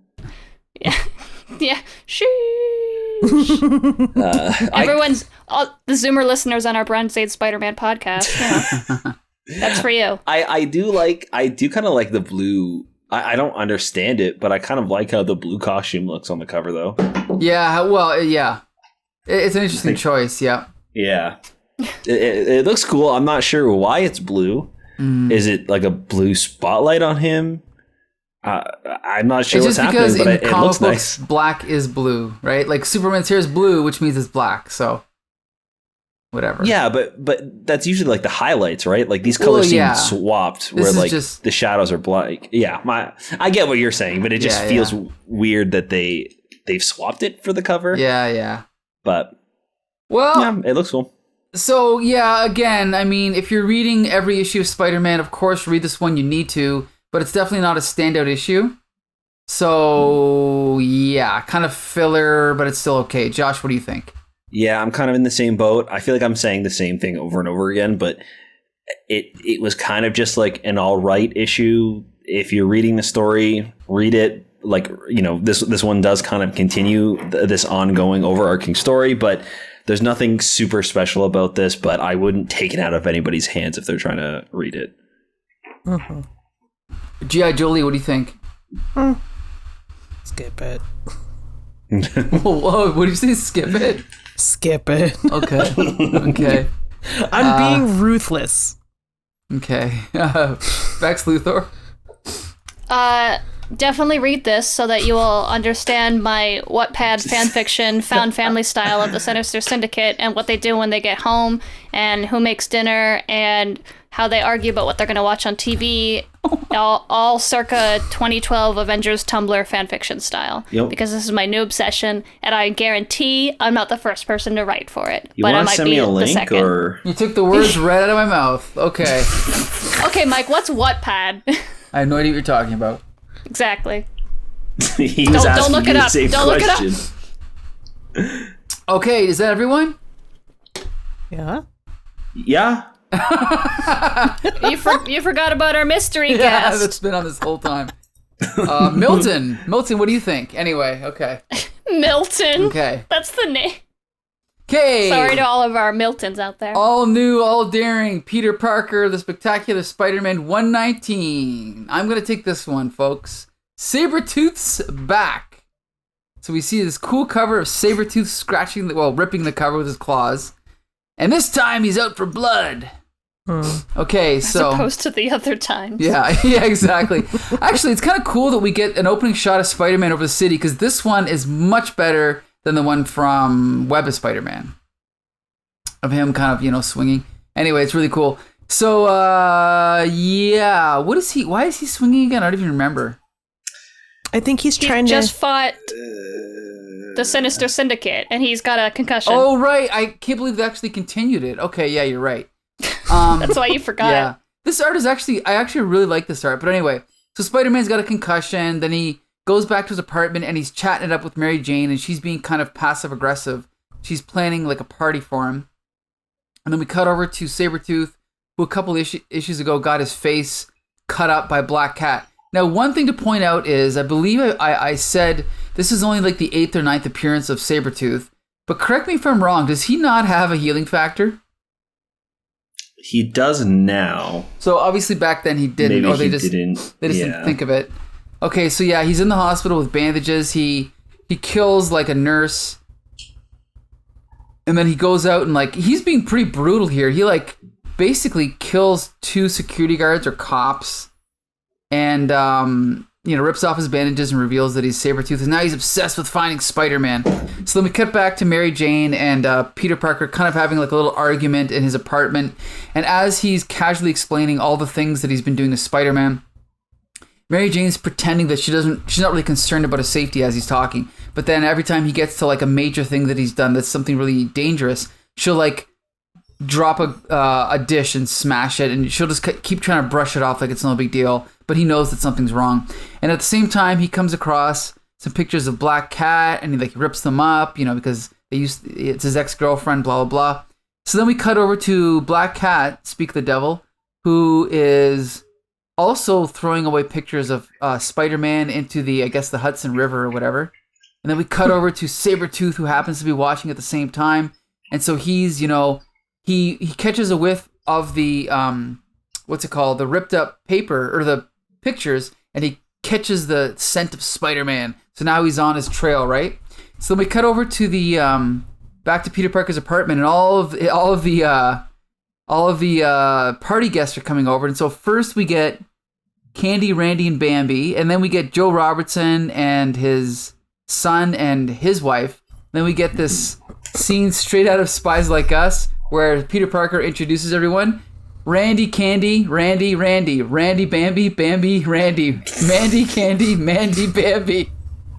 Yeah. Everyone's all the Zoomer listeners on our Bronze Spider-Man podcast. Yeah. That's for you. I do kind of like the blue. I don't understand it, but I kind of like how the blue costume looks on the cover, though. Yeah, well, yeah. It's an interesting choice, yeah. Yeah. It looks cool. I'm not sure why it's blue. Is it like a blue spotlight on him? I'm not sure what's happening, but it looks nice. Black is blue, right? Like Superman's hair is blue, which means it's black, so whatever. Yeah, but that's usually like the highlights, right? Like these colors seem swapped, where like just the shadows are black. Yeah, I get what you're saying, but it just feels weird that they've swapped it for the cover. Yeah. But it looks cool. So yeah, again, I mean, if you're reading every issue of Spider-Man, of course, read this one. You need to, but it's definitely not a standout issue. So yeah, kind of filler, but it's still okay. Josh, what do you think? Yeah, I'm kind of in the same boat. I feel like I'm saying the same thing over and over again, but it was kind of just like an all right issue. If you're reading the story, read it. Like, you know, this one does kind of continue this ongoing overarching story, but there's nothing super special about this, but I wouldn't take it out of anybody's hands if they're trying to read it. Mm-hmm. G.I. Jolie, what do you think? Skip it. Whoa, what did you say? Skip it? Skip it. Okay. I'm being ruthless. Okay. Bex Luthor? Definitely read this so that you will understand my Wattpad fanfiction found family style of the Sinister Syndicate and what they do when they get home and who makes dinner and how they argue about what they're going to watch on TV, all circa 2012 Avengers Tumblr fanfiction style. Yep. Because this is my new obsession, and I guarantee I'm not the first person to write for it. You but I want to might send be me a the link, second. or You took the words right out of my mouth. Okay. Okay, Mike, what's Wattpad? I have no idea what you're talking about. Exactly. he was asking look you it the up. same Don't look it up. question. Okay, is that everyone? Yeah. Yeah. You forgot about our mystery Yeah, guest. that's been on this whole time. Milton, what do you think? Anyway, okay. Milton. Okay. That's the name. Okay. Sorry to all of our Miltons out there. All new, all daring, Peter Parker, the Spectacular Spider-Man 119. I'm going to take this one, folks. Sabretooth's back. So we see this cool cover of Sabretooth ripping the cover with his claws. And this time he's out for blood. Okay, so... As opposed to the other times. Yeah, exactly. Actually, it's kind of cool that we get an opening shot of Spider-Man over the city, because this one is much better than the one from Web of Spider-Man. Of him kind of, swinging. Anyway, it's really cool. So, yeah. Why is he swinging again? I don't even remember. I think he's trying to... just fought the Sinister Syndicate, and he's got a concussion. Oh, right. I can't believe they actually continued it. Okay, yeah, you're right. That's why you forgot. Yeah. This art is I actually really like this art. But anyway, so Spider-Man's got a concussion, then he goes back to his apartment and he's chatting it up with Mary Jane, and she's being kind of passive-aggressive. She's planning like a party for him. And then we cut over to Sabretooth, who a couple issues ago got his face cut up by Black Cat. Now, one thing to point out is, I believe I said this is only like the 8th or 9th appearance of Sabretooth, but correct me if I'm wrong, does he not have a healing factor? He does now. So obviously back then he didn't, Maybe or they he just didn't. didn't think of it. Okay, so yeah, he's in the hospital with bandages. He kills like a nurse, and then he goes out and like he's being pretty brutal here. He like basically kills 2 security guards or cops, and rips off his bandages and reveals that he's Sabretooth. And now he's obsessed with finding Spider-Man. So then we cut back to Mary Jane and Peter Parker kind of having like a little argument in his apartment. And as he's casually explaining all the things that he's been doing to Spider-Man, Mary Jane's pretending that she's not really concerned about his safety as he's talking. But then every time he gets to like a major thing that he's done that's something really dangerous, she'll like drop a dish and smash it, and she'll just keep trying to brush it off like it's no big deal. But he knows that something's wrong. And at the same time, he comes across some pictures of Black Cat, and he rips them up, because it's his ex-girlfriend, blah, blah, blah. So then we cut over to Black Cat, Speak the Devil, who is also throwing away pictures of Spider-Man into the Hudson River or whatever. And then we cut over to Sabretooth, who happens to be watching at the same time. And so he's, he catches a whiff of the, the ripped up paper or the pictures, and he catches the scent of Spider-Man. So now he's on his trail, right? So then we cut over to the, back to Peter Parker's apartment, and all of the party guests are coming over. And so first we get Candy, Randy, and Bambi, and then we get Joe Robertson and his son and his wife. Then we get this scene straight out of Spies Like Us where Peter Parker introduces everyone. Randy, Candy, Randy, Randy, Randy, Bambi, Bambi, Randy, Mandy, Candy, Mandy, Bambi.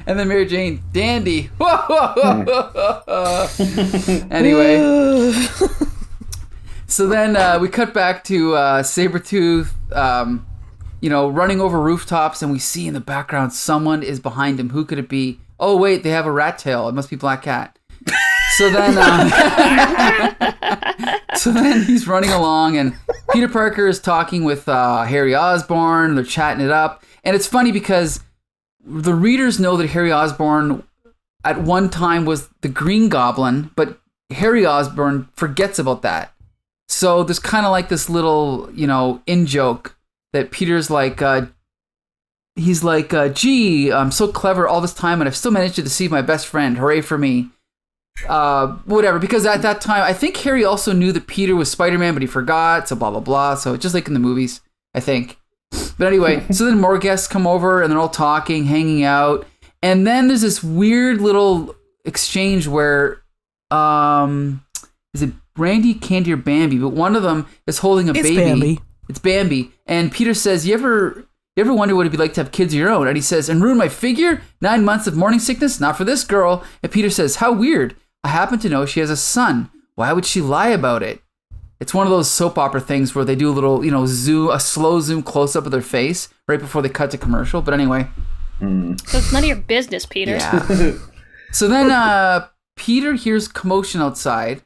And then Mary Jane, Dandy. Anyway. So then we cut back to Sabretooth, running over rooftops, and we see in the background someone is behind him. Who could it be? Oh, wait, they have a rat tail. It must be Black Cat. So then he's running along, and Peter Parker is talking with Harry Osborn. They're chatting it up. And it's funny because the readers know that Harry Osborn at one time was the Green Goblin, but Harry Osborn forgets about that. So there's kind of like this little, in-joke that Peter's like, he's like, gee, I'm so clever all this time and I've still managed to deceive my best friend. Hooray for me. Whatever, because at that time, I think Harry also knew that Peter was Spider-Man, but he forgot, so blah, blah, blah. So just like in the movies, I think. But anyway, so then more guests come over and they're all talking, hanging out. And then there's this weird little exchange where, is it Randy, Candy, or Bambi? But one of them is holding a baby. Bambi. It's Bambi. And Peter says, you ever wonder what it'd be like to have kids of your own? And he says, and ruin my figure? 9 months of morning sickness? Not for this girl. And Peter says, how weird. I happen to know she has a son. Why would she lie about it? It's one of those soap opera things where they do a little, a slow zoom close up of their face right before they cut to commercial. But anyway. So it's none of your business, Peter. Yeah. So then Peter hears commotion outside.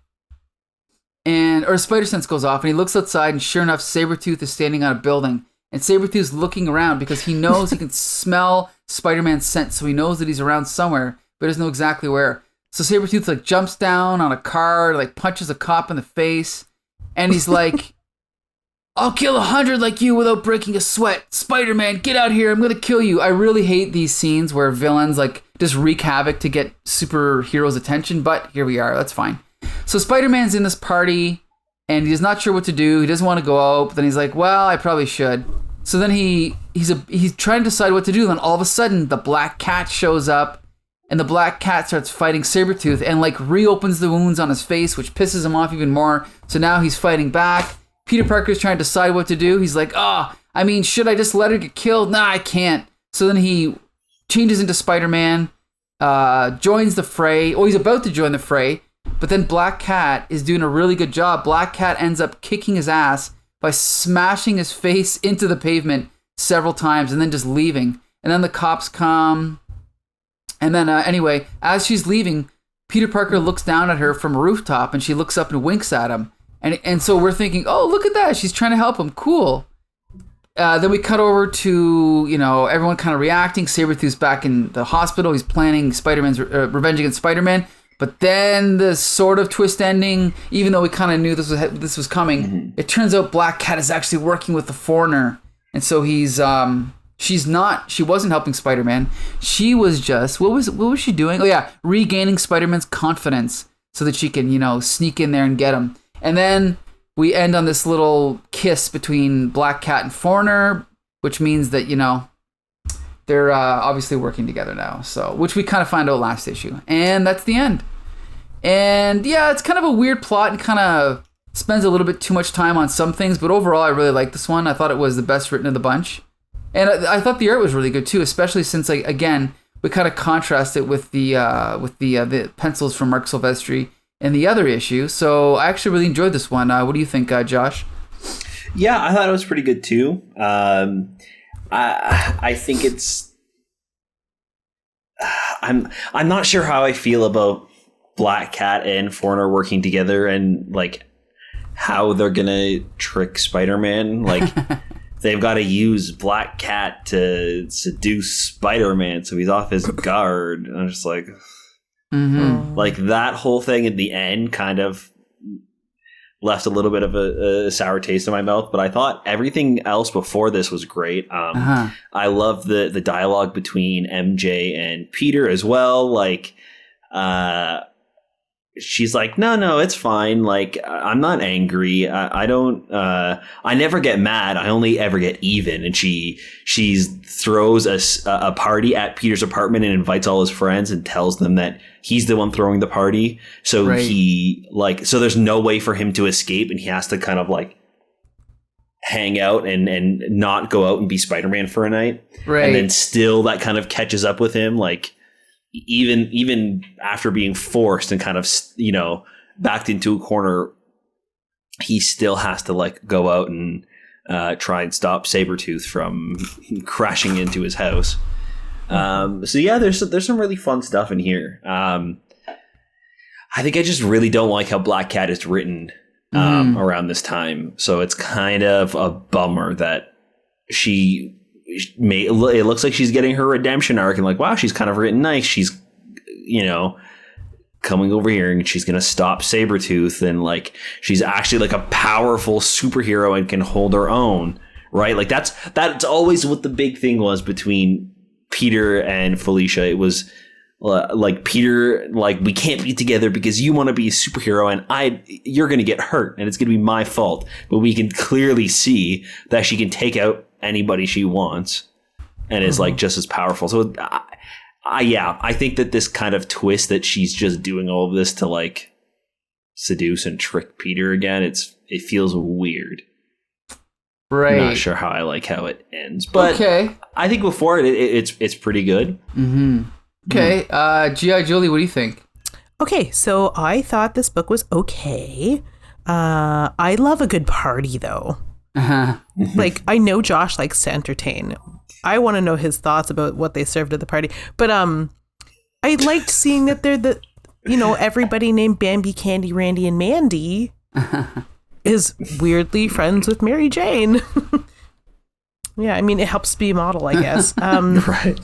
Or a spider sense goes off, and he looks outside, and sure enough, Sabretooth is standing on a building. And Sabretooth's looking around because he knows he can smell Spider-Man's scent, so he knows that he's around somewhere, but doesn't know exactly where. So Sabretooth jumps down on a car, punches a cop in the face, and he's like, I'll kill 100 like you without breaking a sweat. Spider-Man, get out here, I'm gonna kill you. I really hate these scenes where villains just wreak havoc to get superheroes' attention, but here we are, that's fine. So Spider-Man's in this party, and he's not sure what to do. He doesn't want to go out, but then he's like, well, I probably should. So then he's trying to decide what to do. Then all of a sudden, the Black Cat shows up, and the Black Cat starts fighting Sabretooth and reopens the wounds on his face, which pisses him off even more. So now he's fighting back. Peter Parker's trying to decide what to do. He's like, should I just let her get killed? Nah, I can't. So then he changes into Spider-Man, joins the fray. Oh, he's about to join the fray. But then Black Cat is doing a really good job. Black Cat ends up kicking his ass by smashing his face into the pavement several times and then just leaving. And then the cops come. And then anyway, as she's leaving, Peter Parker looks down at her from a rooftop and she looks up and winks at him. And so we're thinking, oh, look at that. She's trying to help him. Cool. Then we cut over to, everyone kind of reacting. Sabretooth's back in the hospital. He's planning Spider-Man's revenge against Spider-Man. But then the sort of twist ending, even though we kind of knew this was coming, it turns out Black Cat is actually working with the Foreigner. And so she wasn't helping Spider-Man. She was just, what was she doing? Oh yeah, regaining Spider-Man's confidence so that she can, sneak in there and get him. And then we end on this little kiss between Black Cat and Foreigner, which means that, they're obviously working together now, which we kind of find out last issue. And that's the end. And yeah, it's kind of a weird plot and kind of spends a little bit too much time on some things, but overall I really like this one. I thought it was the best written of the bunch. And I thought the art was really good too, especially since again, we kind of contrast it with the pencils from Marc Silvestri in the other issue. So I actually really enjoyed this one. What do you think, Josh? Yeah, I thought it was pretty good too. I think it's. I'm not sure how I feel about Black Cat and Foreigner working together and how they're gonna trick Spider-Man. they've got to use Black Cat to seduce Spider-Man, so he's off his guard. And I'm just like, like that whole thing at the end kind of left a little bit of a sour taste in my mouth, but I thought everything else before this was great. I love the dialogue between MJ and Peter as well. Like, she's like, no, it's fine. Like, I'm not angry. I don't, I never get mad. I only ever get even. And she throws a party at Peter's apartment and invites all his friends and tells them that he's the one throwing the party. So so there's no way for him to escape, and he has to kind of like hang out and not go out and be Spider-Man for a night. Right. And then still that kind of catches up with him. Like, even after being forced and kind of, backed into a corner, he still has to like go out and try and stop Sabretooth from crashing into his house. So yeah, there's some really fun stuff in here. I think I just really don't like how Black Cat is written around this time. So it's kind of a bummer that it looks like she's getting her redemption arc, and like, wow, she's kind of written nice. She's, coming over here and she's going to stop Sabretooth, and like, she's actually like a powerful superhero and can hold her own. Right. Like that's always what the big thing was between Peter and Felicia. It was like, Peter, like, we can't be together because you want to be a superhero and you're going to get hurt and it's going to be my fault. But we can clearly see that she can take out anybody she wants and is like just as powerful. So I think that this kind of twist that she's just doing all of this to like seduce and trick Peter again, it feels weird. Right. I'm not sure how I like how it ends, but okay. I think before it's pretty good. Okay. G.I. Julie, what do you think? Okay, so I thought this book was okay. I love a good party though. Like, I know Josh likes to entertain. I want to know his thoughts about what they served at the party. But I liked seeing that they're everybody named Bambi, Candy, Randy, and Mandy is weirdly friends with Mary Jane. Yeah, I mean, it helps be a model, I guess. Right.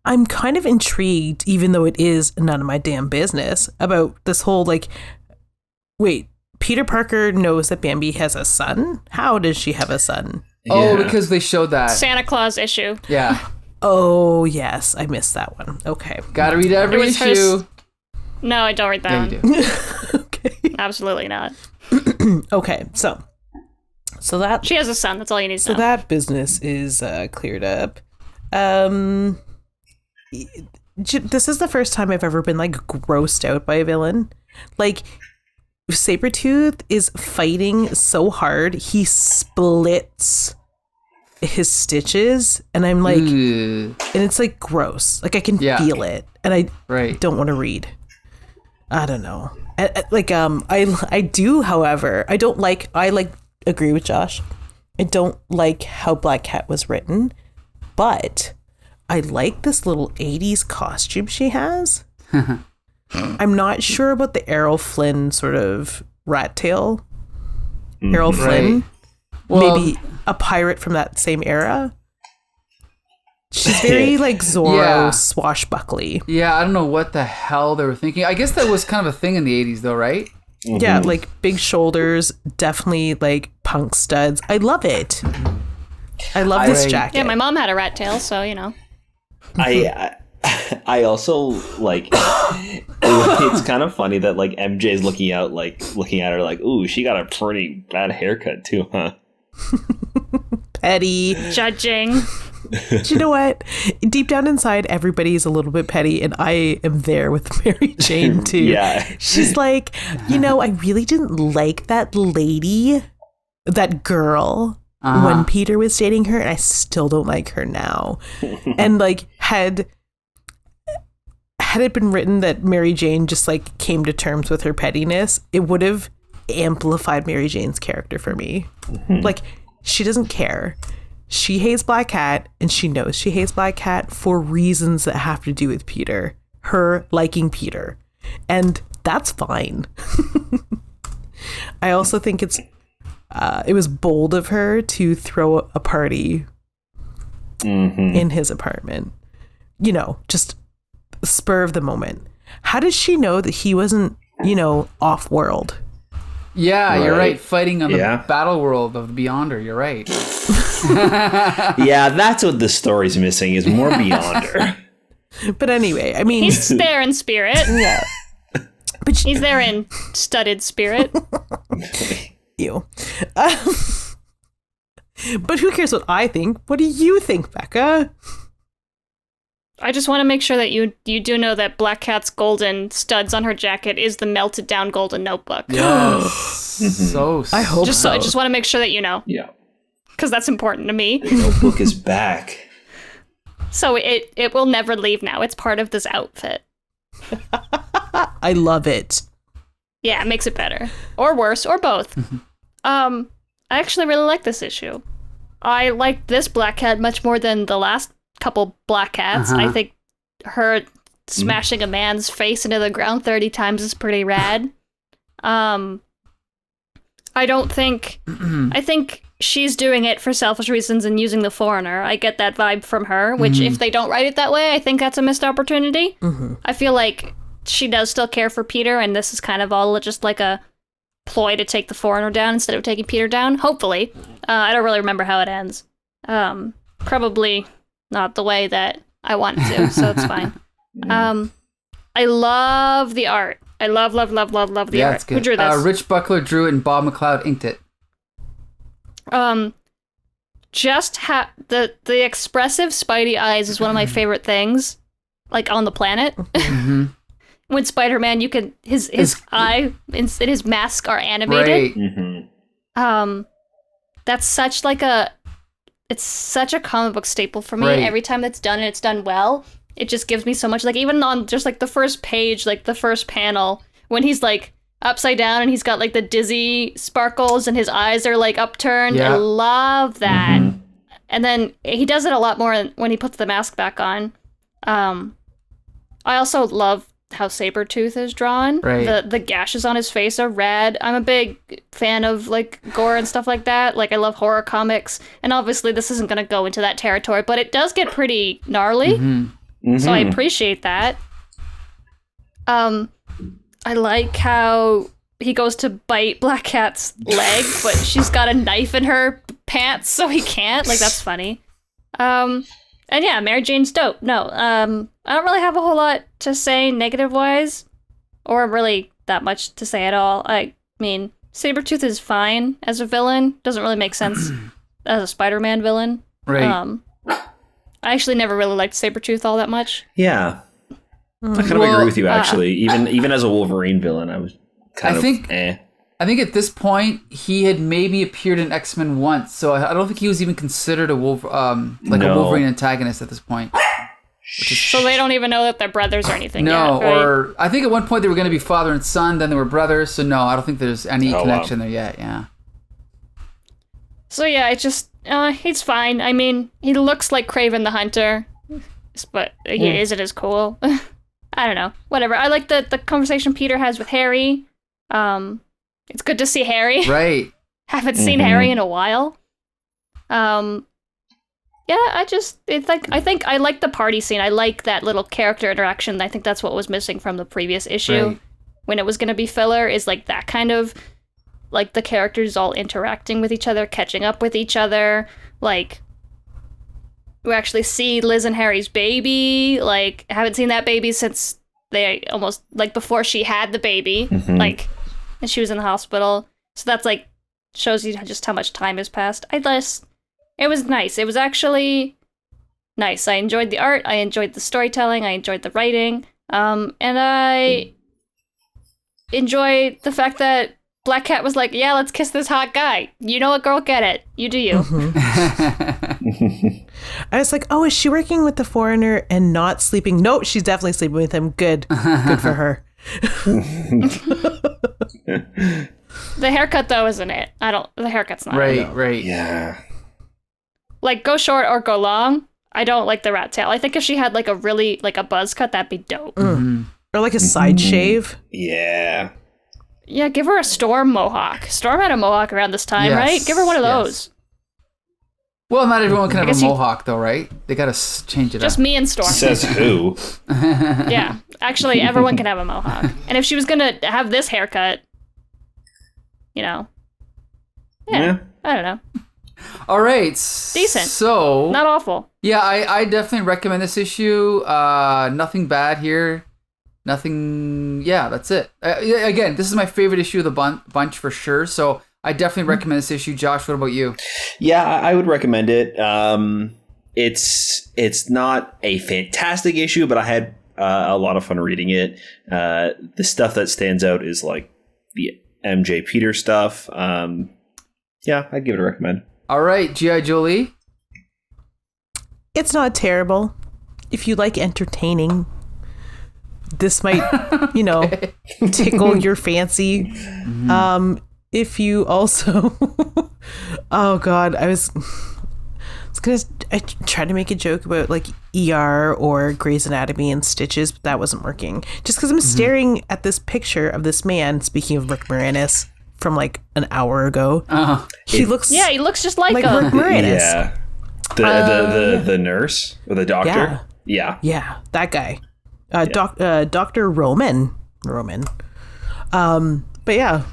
I'm kind of intrigued, even though it is none of my damn business, about this whole, like, wait, Peter Parker knows that Bambi has a son? How does she have a son? Yeah. Oh, because they showed that. Santa Claus issue. Yeah. Oh, yes. I missed that one. Okay. Gotta read every issue. No, I don't read that one. You do. Okay. Absolutely not. Okay, so that... She has a son. That's all you need to know. So that business is cleared up. This is the first time I've ever been like grossed out by a villain. Like, Sabretooth is fighting so hard he splits his stitches, and I'm like, and it's like gross. Like, I can feel it, and I don't want to read. I don't know. I do, however, I agree with Josh. I don't like how Black Cat was written, but I like this little 80s costume she has. I'm not sure about the Errol Flynn sort of rat tail. Errol Flynn. Well, maybe a pirate from that same era. She's very like Zorro swashbuckly. Yeah, I don't know what the hell they were thinking. I guess that was kind of a thing in the 80s though, right? Yeah, like big shoulders, definitely like punk studs. I love it. I love this jacket. Yeah, my mom had a rat tail, so I also like it's kind of funny that like MJ's looking at her like, ooh, she got a pretty bad haircut too, huh? Petty. Judging. Do you know what? Deep down inside, everybody's a little bit petty, and I am there with Mary Jane too. Yeah. She's like, I really didn't like that lady, that girl, when Peter was dating her, and I still don't like her now. And like, had it been written that Mary Jane just like came to terms with her pettiness, it would have amplified Mary Jane's character for me. Like, she doesn't care. She hates Black Cat, and she knows she hates Black Cat for reasons that have to do with Peter. Her liking Peter. And that's fine. I also think it's it was bold of her to throw a party in his apartment. You know, just spur of the moment. How did she know that he wasn't, you know, off-world? Yeah, you're right. Fighting on the battle world of the Beyonder. You're right. Yeah, that's what the story's missing, is more Beyonder. But anyway, I mean... He's there in spirit. Yeah. But He's there in studded spirit. Ew. But who cares what I think? What do you think, Becca? I just want to make sure that you do know that Black Cat's golden studs on her jacket is the melted down golden notebook. Yes. So I hope so. I just want to make sure that you know. Yeah. Because that's important to me. The notebook is back. So it will never leave now. It's part of this outfit. I love it. Yeah, it makes it better. Or worse, or both. I actually really like this issue. I like this Black Cat much more than the last couple Black Cats. I think her smashing a man's face into the ground 30 times is pretty rad. I think she's doing it for selfish reasons and using the foreigner. I get that vibe from her, which if they don't write it that way, I think that's a missed opportunity. I feel like she does still care for Peter, and this is kind of all just like a ploy to take the foreigner down instead of taking Peter down. Hopefully. I don't really remember how it ends. Probably not the way that I want it to, so it's fine. I love the art. I love the art. it's good. Who drew this? Rich Buckler drew it and Bob McLeod inked it. The expressive Spidey eyes is one of my favorite things, like on the planet. When Spider-Man, you can his eye and his mask are animated. Right. That's such it's such a comic book staple for me. Right. Every time that's done and it's done well, it just gives me so much. Like even on just like the first page, like the first panel, when he's like upside down and he's got like the dizzy sparkles and his eyes are like upturned. Yeah. I love that. And then he does it a lot more when he puts the mask back on. I also love how Sabretooth is drawn. Right. The gashes on his face are rad. I'm a big fan of like gore and stuff like that. Like I love horror comics, and obviously this isn't going to go into that territory, but it does get pretty gnarly. So I appreciate that. I like how he goes to bite Black Cat's leg, but she's got a knife in her pants, so he can't. Like that's funny. And yeah, Mary Jane's dope. No, I don't really have a whole lot to say negative-wise, or really that much to say at all. I mean, Sabretooth is fine as a villain. Doesn't really make sense as a Spider-Man villain. Right. I actually never really liked Sabretooth all that much. Yeah. I kind of agree with you, actually. Even as a Wolverine villain, I was kind of I think at this point, he had maybe appeared in X-Men once, so I don't think he was even considered a Wolverine antagonist at this point. So they don't even know that they're brothers or anything yet, right? Or I think at one point they were going to be father and son, then they were brothers, so no, I don't think there's any connection there yet, yeah. So yeah, it just, he's fine. I mean, he looks like Kraven the Hunter, but he isn't as cool. I don't know, whatever. I like the conversation Peter has with Harry. It's good to see Harry. Right. Haven't seen Harry in a while. Yeah, I think I like the party scene. I like that little character interaction. I think that's what was missing from the previous issue when it was going to be filler, is like that kind of like the characters all interacting with each other, catching up with each other. Like we actually see Liz and Harry's baby. Like I haven't seen that baby since they almost like before she had the baby. Like. And she was in the hospital. So that's like, shows you just how much time has passed. It was nice. It was actually nice. I enjoyed the art. I enjoyed the storytelling. I enjoyed the writing. And I enjoy the fact that Black Cat was like, yeah, let's kiss this hot guy. You know what, girl? Get it. You do you. I was like, oh, is she working with the foreigner and not sleeping? Nope, she's definitely sleeping with him. Good. Good for her. The haircut though isn't it? The haircut's not right. Yeah. Like go short or go long. I don't like the rat tail. I think if she had like a really like a buzz cut, that'd be dope. Or like a side shave. Yeah. Yeah, give her a Storm mohawk. Storm had a mohawk around this time, Yes, right? Give her one of those. Well, not everyone can have a guess you- mohawk, though, right? They gotta change it Just up. me and Storm. Says who? Yeah, actually, everyone can have a mohawk. And if she was gonna have this haircut, yeah, Yeah. I don't know. All right. Decent. So, Not awful. yeah, I definitely recommend this issue. Nothing bad here. Nothing. Yeah, that's it. Again, this is my favorite issue of the bunch for sure. So I definitely recommend this issue. Josh, what about you? Yeah, I would recommend it. It's not a fantastic issue, but I had a lot of fun reading it. The stuff that stands out is like the MJ Peter stuff. Yeah, I'd give it a recommend. All right, G.I. Jolie. It's not terrible. If you like entertaining, this might, tickle your fancy. If you also, oh God, I tried to make a joke about like ER or Grey's Anatomy and Stitches, but that wasn't working. Just because I'm staring at this picture of this man, speaking of Rick Moranis, from like an hour ago. He looks just like Rick him. Moranis. Yeah. The nurse or the doctor? Yeah. Yeah, that guy. Dr. Roman. But yeah,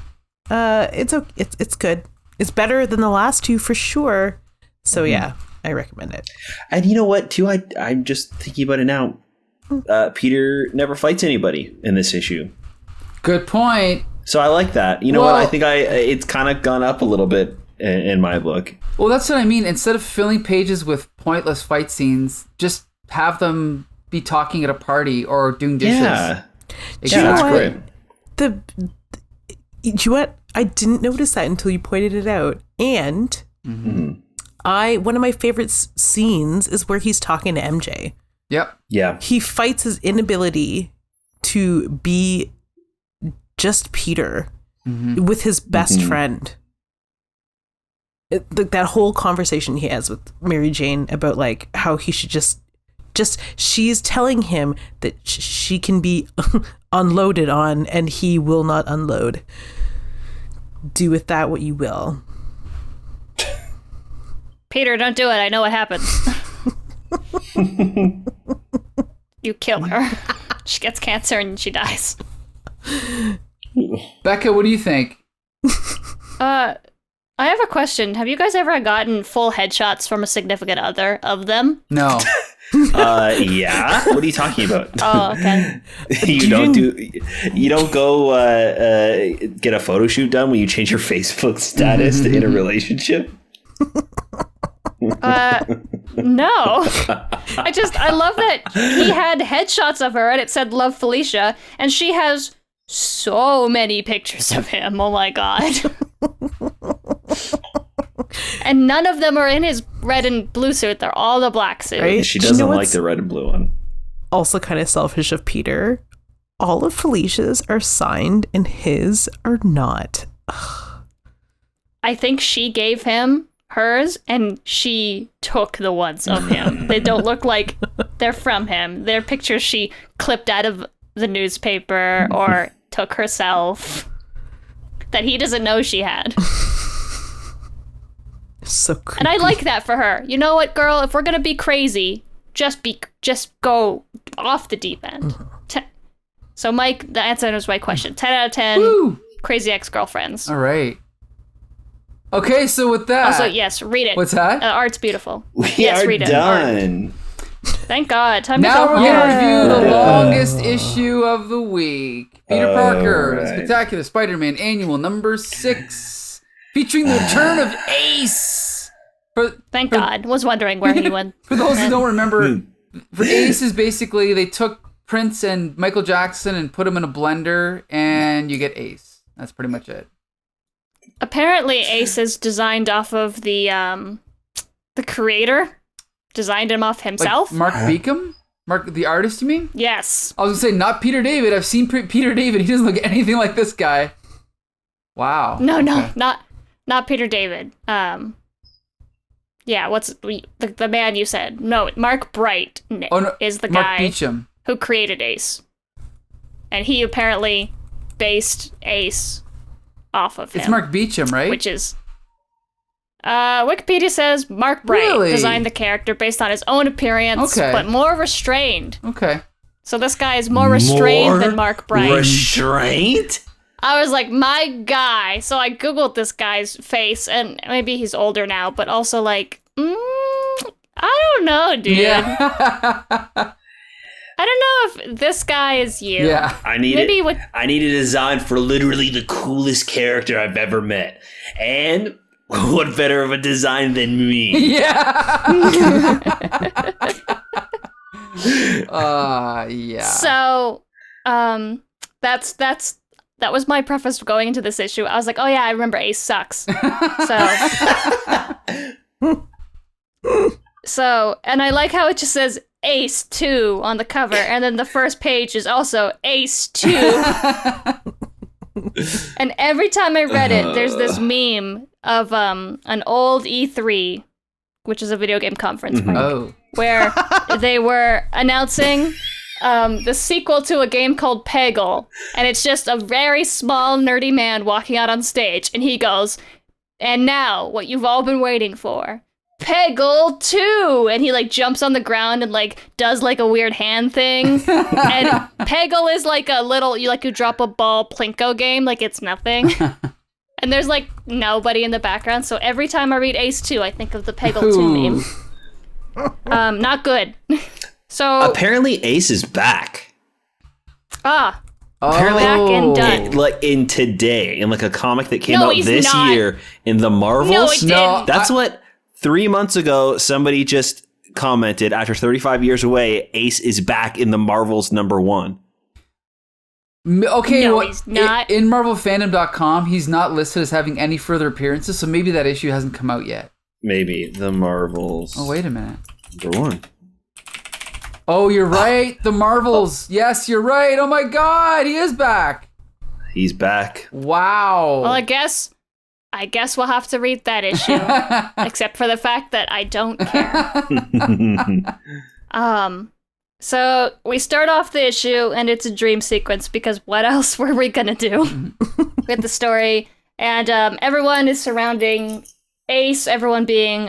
it's good. It's better than the last two for sure. So yeah, I recommend it. And you know what, too? I'm just thinking about it now. Peter never fights anybody in this issue. Good point. So I like that. You know what? I think it's kind of gone up a little bit in my book. Well, that's what I mean. Instead of filling pages with pointless fight scenes, just have them be talking at a party or doing dishes. Yeah. Exactly. That's great. You know what? I didn't notice that until you pointed it out. And one of my favorite scenes is where he's talking to MJ. Yep. Yeah. He fights his inability to be just Peter with his best friend. That whole conversation he has with Mary Jane about like how he should just she's telling him that she can be unloaded on and he will not unload. Do with that what you will. Peter, don't do it. I know what happens. You kill her. She gets cancer and she dies. Becca, what do you think? I have a question. Have you guys ever gotten full headshots from a significant other of them? No. Yeah. What are you talking about? Oh, okay. You don't go get a photo shoot done when you change your Facebook status to in a relationship? No. I love that he had headshots of her and it said love Felicia and she has so many pictures of him. Oh my God. And none of them are in his red and blue suit. They're all the black suit. Right? She doesn't like the red and blue one. Also kind of selfish of Peter. All of Felicia's are signed and his are not. I think she gave him hers and she took the ones of him. They don't look like they're from him. They're pictures she clipped out of the newspaper or took herself that he doesn't know she had. So creepy. And I like that for her. You know what, girl? If we're gonna be crazy, just go off the deep end. So, Mike, the answer is my question. 10 out of 10. Woo! Crazy ex-girlfriends. All right. Okay, so with that. Also, yes, read it. What's that? Art's beautiful. We are read it. done. Thank God. Time Now to we're go going to home. review the longest issue of the week. Peter Parker, right. Spectacular Spider-Man Annual number 6, featuring the return of Ace. Thank God. Was wondering where he went. For those who don't remember, for Ace is basically they took Prince and Michael Jackson and put them in a blender, and you get Ace. That's pretty much it. Apparently, Ace is designed off of the creator. Designed him off himself. Like Mark Beachum? Mark, the artist, you mean? Yes. I was going to say, not Peter David. I've seen Peter David. He doesn't look anything like this guy. Wow. No, not Peter David. Yeah, what's the man you said? No, Mark Bright is the Mark guy Beachum. who created Ace. And he apparently based Ace off of him. It's Marc Beachum, right? Which is... Wikipedia says Mark Bright Really? designed the character based on his own appearance, but more restrained. Okay. So this guy is more restrained than Mark Bright. Restraint? I was like, my guy. So I Googled this guy's face, and maybe he's older now, but also like, I don't know, dude. Yeah. I don't know if this guy is you. Yeah. I need a design for literally the coolest character I've ever met. And what better of a design than me? Yeah. Yeah. So, that was my preface going into this issue. I was like, oh yeah, I remember Ace sucks. So, and I like how it just says Ace 2 on the cover, and then the first page is also Ace 2. And every time I read it, there's this meme of an old E3, which is a video game conference, where they were announcing the sequel to a game called Peggle, and it's just a very small, nerdy man walking out on stage, and he goes, and now, what you've all been waiting for, Peggle 2! And he, like, jumps on the ground and, like, does, like, a weird hand thing. And Peggle is, like, a little, you drop a ball Plinko game, like it's nothing. And there's, like, nobody in the background, so every time I read Ace 2, I think of the Peggle 2 meme. Not good. So apparently Ace is back. Apparently, back and done. In today, in like a comic that came out this not. year in the Marvels. No, it didn't. That's what 3 months ago somebody just commented. After 35 years away, Ace is back in the Marvels #1. Okay, no, well, he's not. In MarvelFandom.com, he's not listed as having any further appearances, so maybe that issue hasn't come out yet. Maybe the Marvels. Oh, wait a minute. #1. Oh, you're right. The Marvels. Yes, you're right. Oh my God, he is back. He's back. Wow. Well, I guess we'll have to read that issue, except for the fact that I don't care. So we start off the issue, and it's a dream sequence, because what else were we gonna do with the story? And everyone is surrounding Ace, everyone being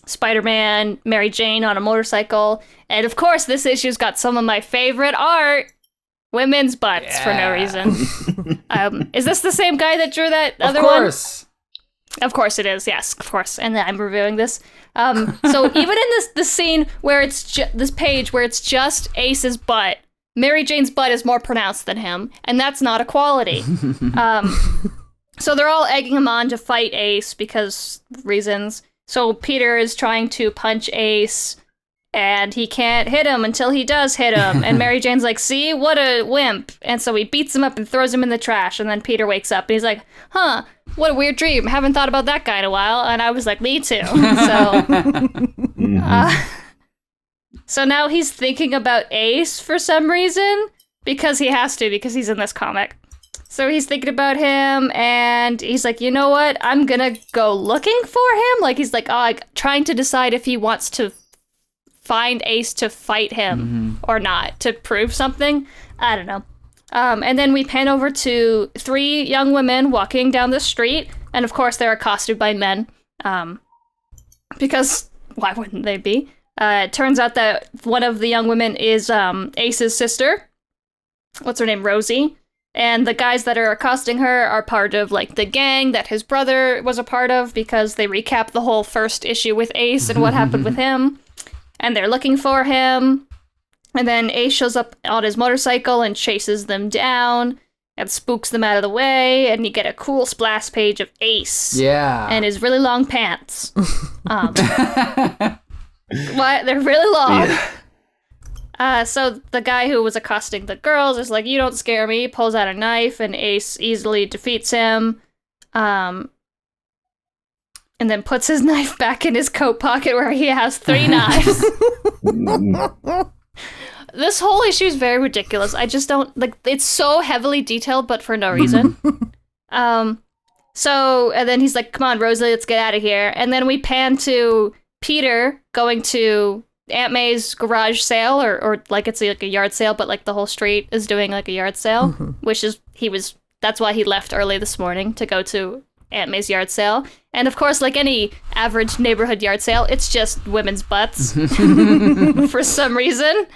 Spider-Man, Mary Jane on a motorcycle, and of course this issue's got some of my favorite art, women's butts for no reason. Is this the same guy that drew that other one? Of course. Of course it is, yes, of course. And then I'm reviewing this. So even in this scene where it's this page where it's just Ace's butt, Mary Jane's butt is more pronounced than him, and that's not equality. So they're all egging him on to fight Ace because reasons. So Peter is trying to punch Ace, and he can't hit him until he does hit him. And Mary Jane's like, see, what a wimp. And so he beats him up and throws him in the trash. And then Peter wakes up, and he's like, huh, what a weird dream. Haven't thought about that guy in a while. And I was like, me too. So now he's thinking about Ace for some reason, because he has to, because he's in this comic. So he's thinking about him, and he's like, you know what? I'm gonna go looking for him. Like, he's like, trying to decide if he wants to find Ace to fight him or not, to prove something. I don't know. And then we pan over to 3 young women walking down the street, and of course they're accosted by men, because why wouldn't they be? It turns out that one of the young women is Ace's sister. What's her name? Rosie. And the guys that are accosting her are part of, like, the gang that his brother was a part of, because they recap the whole first issue with Ace and what happened with him. And they're looking for him. And then Ace shows up on his motorcycle and chases them down and spooks them out of the way. And you get a cool splash page of Ace. Yeah. And his really long pants. What? They're really long. Yeah. So the guy who was accosting the girls is like, you don't scare me, pulls out a knife, and Ace easily defeats him, and then puts his knife back in his coat pocket where he has 3 knives. This whole issue is very ridiculous. I just don't, like, it's so heavily detailed, but for no reason. So, and then he's like, come on, Rosie, let's get out of here. And then we pan to Peter going to Aunt May's garage sale, or like it's like a yard sale, but like the whole street is doing like a yard sale, which is, he was that's why he left early this morning to go to Aunt May's yard sale. And of course, like any average neighborhood yard sale, it's just women's butts for some reason.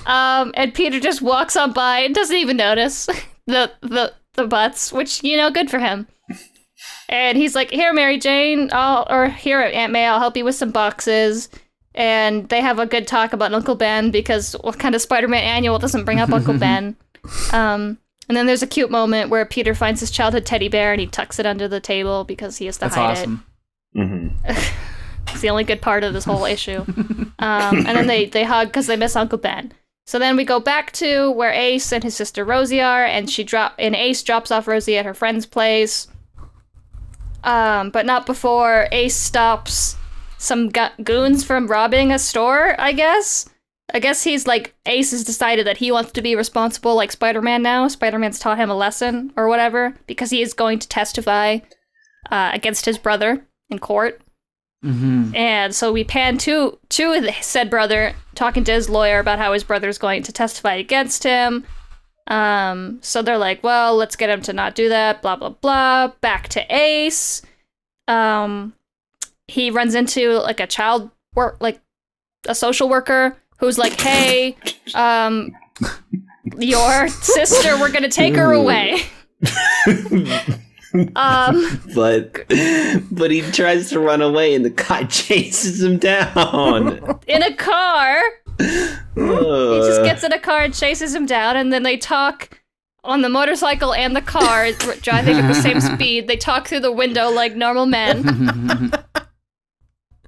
And Peter just walks on by and doesn't even notice the butts, which, good for him. And he's like, here, Mary Jane, here, Aunt May, I'll help you with some boxes. And they have a good talk about Uncle Ben, because what kind of Spider-Man annual doesn't bring up Uncle Ben? And then there's a cute moment where Peter finds his childhood teddy bear and he tucks it under the table because he has to hide awesome. it. Mm-hmm. It's the only good part of this whole issue. And then they hug because they miss Uncle Ben. So then we go back to where Ace and his sister Rosie are, and Ace drops off Rosie at her friend's place. But not before Ace stops some goons from robbing a store, I guess. I guess he's like, Ace has decided that he wants to be responsible like Spider-Man now. Spider-Man's taught him a lesson or whatever, because he is going to testify against his brother in court. Mm-hmm. And so we pan to said brother talking to his lawyer about how his brother's going to testify against him. So they're like, well, let's get him to not do that, blah, blah, blah. Back to Ace. He runs into like a social worker who's like, hey, your sister, we're gonna take her away. But he tries to run away and the guy chases him down. In a car. He just gets in a car and chases him down, and then they talk on the motorcycle and the car, driving at the same speed. They talk through the window like normal men.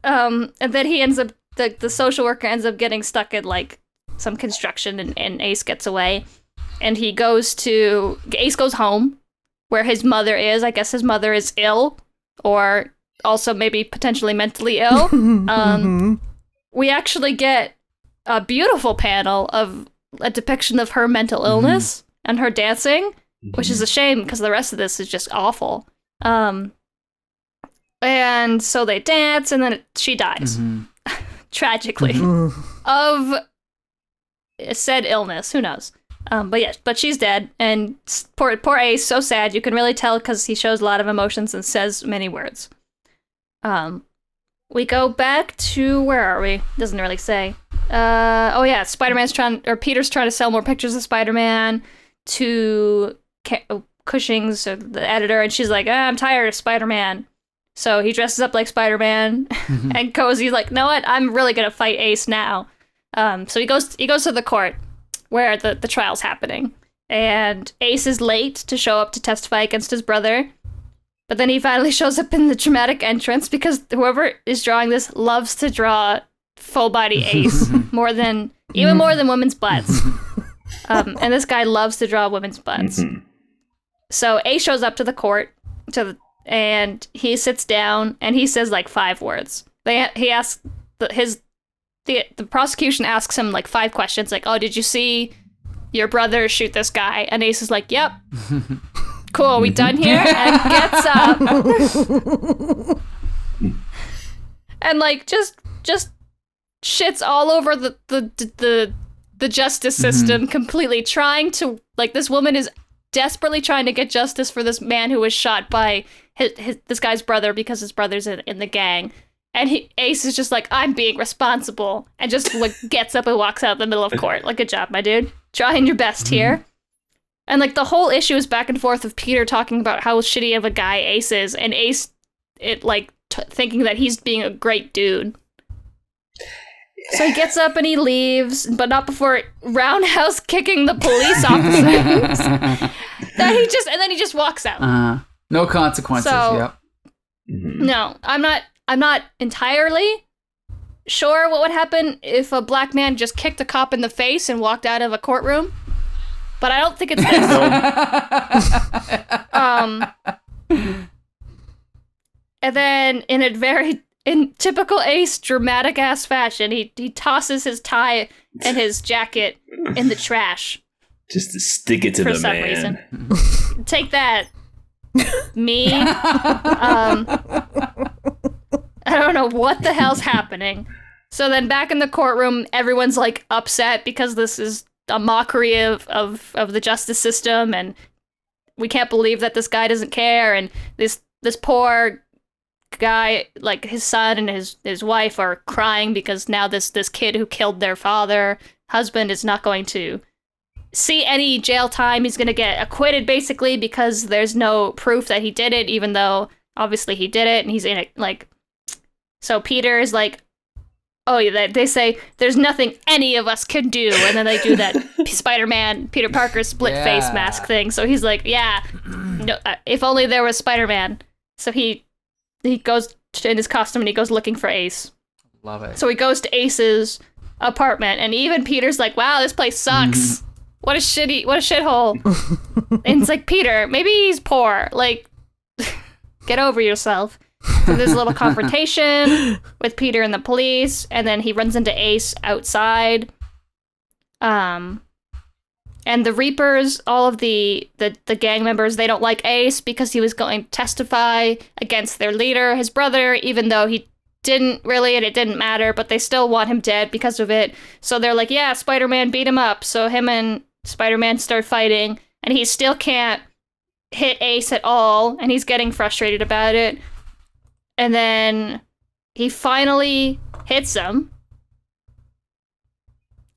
And then he ends up, the social worker ends up getting stuck in like some construction, and Ace gets away. And Ace goes home where his mother is. I guess his mother is ill, or also maybe potentially mentally ill. We actually get a beautiful panel of a depiction of her mental illness and her dancing, which is a shame because the rest of this is just awful. And so they dance, and then she dies. Tragically. Of said illness. Who knows? But she's dead, and poor Ace, so sad. You can really tell because he shows a lot of emotions and says many words. We go back to, where are we? Doesn't really say. Peter's trying to sell more pictures of Spider-Man to Cushing's, the editor, and she's like, I'm tired of Spider-Man. So he dresses up like Spider-Man, and Cozy's like, know what? I'm really gonna fight Ace now. So he goes to the court where the trial's happening, and Ace is late to show up to testify against his brother, but then he finally shows up in the dramatic entrance because whoever is drawing this loves to draw full body Ace more than women's butts. And this guy loves to draw women's butts. So Ace shows up to the court and he sits down and he says like 5 words. He asks the prosecution asks him like 5 questions, like, oh, did you see your brother shoot this guy? And Ace is like, yep. Cool, are we done here? And gets up. And like just shits all over the justice system, completely trying to, like, this woman is desperately trying to get justice for this man who was shot by this guy's brother because his brother's in the gang. And Ace is just like, I'm being responsible, and just like gets up and walks out the middle of court. Like, good job, my dude. Trying your best here. And like the whole issue is back and forth of Peter talking about how shitty of a guy Ace is, and Ace thinking that he's being a great dude. So he gets up and he leaves, but not before roundhouse kicking the police officers. then he just walks out. No consequences. So, yep. No, I'm not entirely sure what would happen if a black man just kicked a cop in the face and walked out of a courtroom, but I don't think it's this. And then in typical Ace dramatic ass fashion, he tosses his tie and his jacket in the trash. Just to stick it to the man. For some reason. Take that, me. I don't know what the hell's happening. So then back in the courtroom, everyone's like upset because this is a mockery of the justice system, and we can't believe that this guy doesn't care, and this poor guy, like his son and his wife are crying because now this kid who killed their husband is not going to see any jail time. He's going to get acquitted basically because there's no proof that he did it, even though obviously he did it, and he's in it. Like, so Peter is like, oh, they say there's nothing any of us can do, and then they do that Spider-Man Peter Parker split face mask thing. So he's like, yeah, no, if only there was Spider-Man. So he goes in his costume and he goes looking for Ace. Love it. So he goes to Ace's apartment, and even Peter's like, wow, this place sucks. What a shithole. And it's like, Peter, maybe he's poor. Like, get over yourself. So there's a little confrontation with Peter and the police, and then he runs into Ace outside. And the Reapers, all of the gang members, they don't like Ace because he was going to testify against their leader, his brother, even though he didn't really, and it didn't matter, but they still want him dead because of it. So they're like, yeah, Spider-Man beat him up. So him and Spider-Man start fighting, and he still can't hit Ace at all, and he's getting frustrated about it. And then he finally hits him.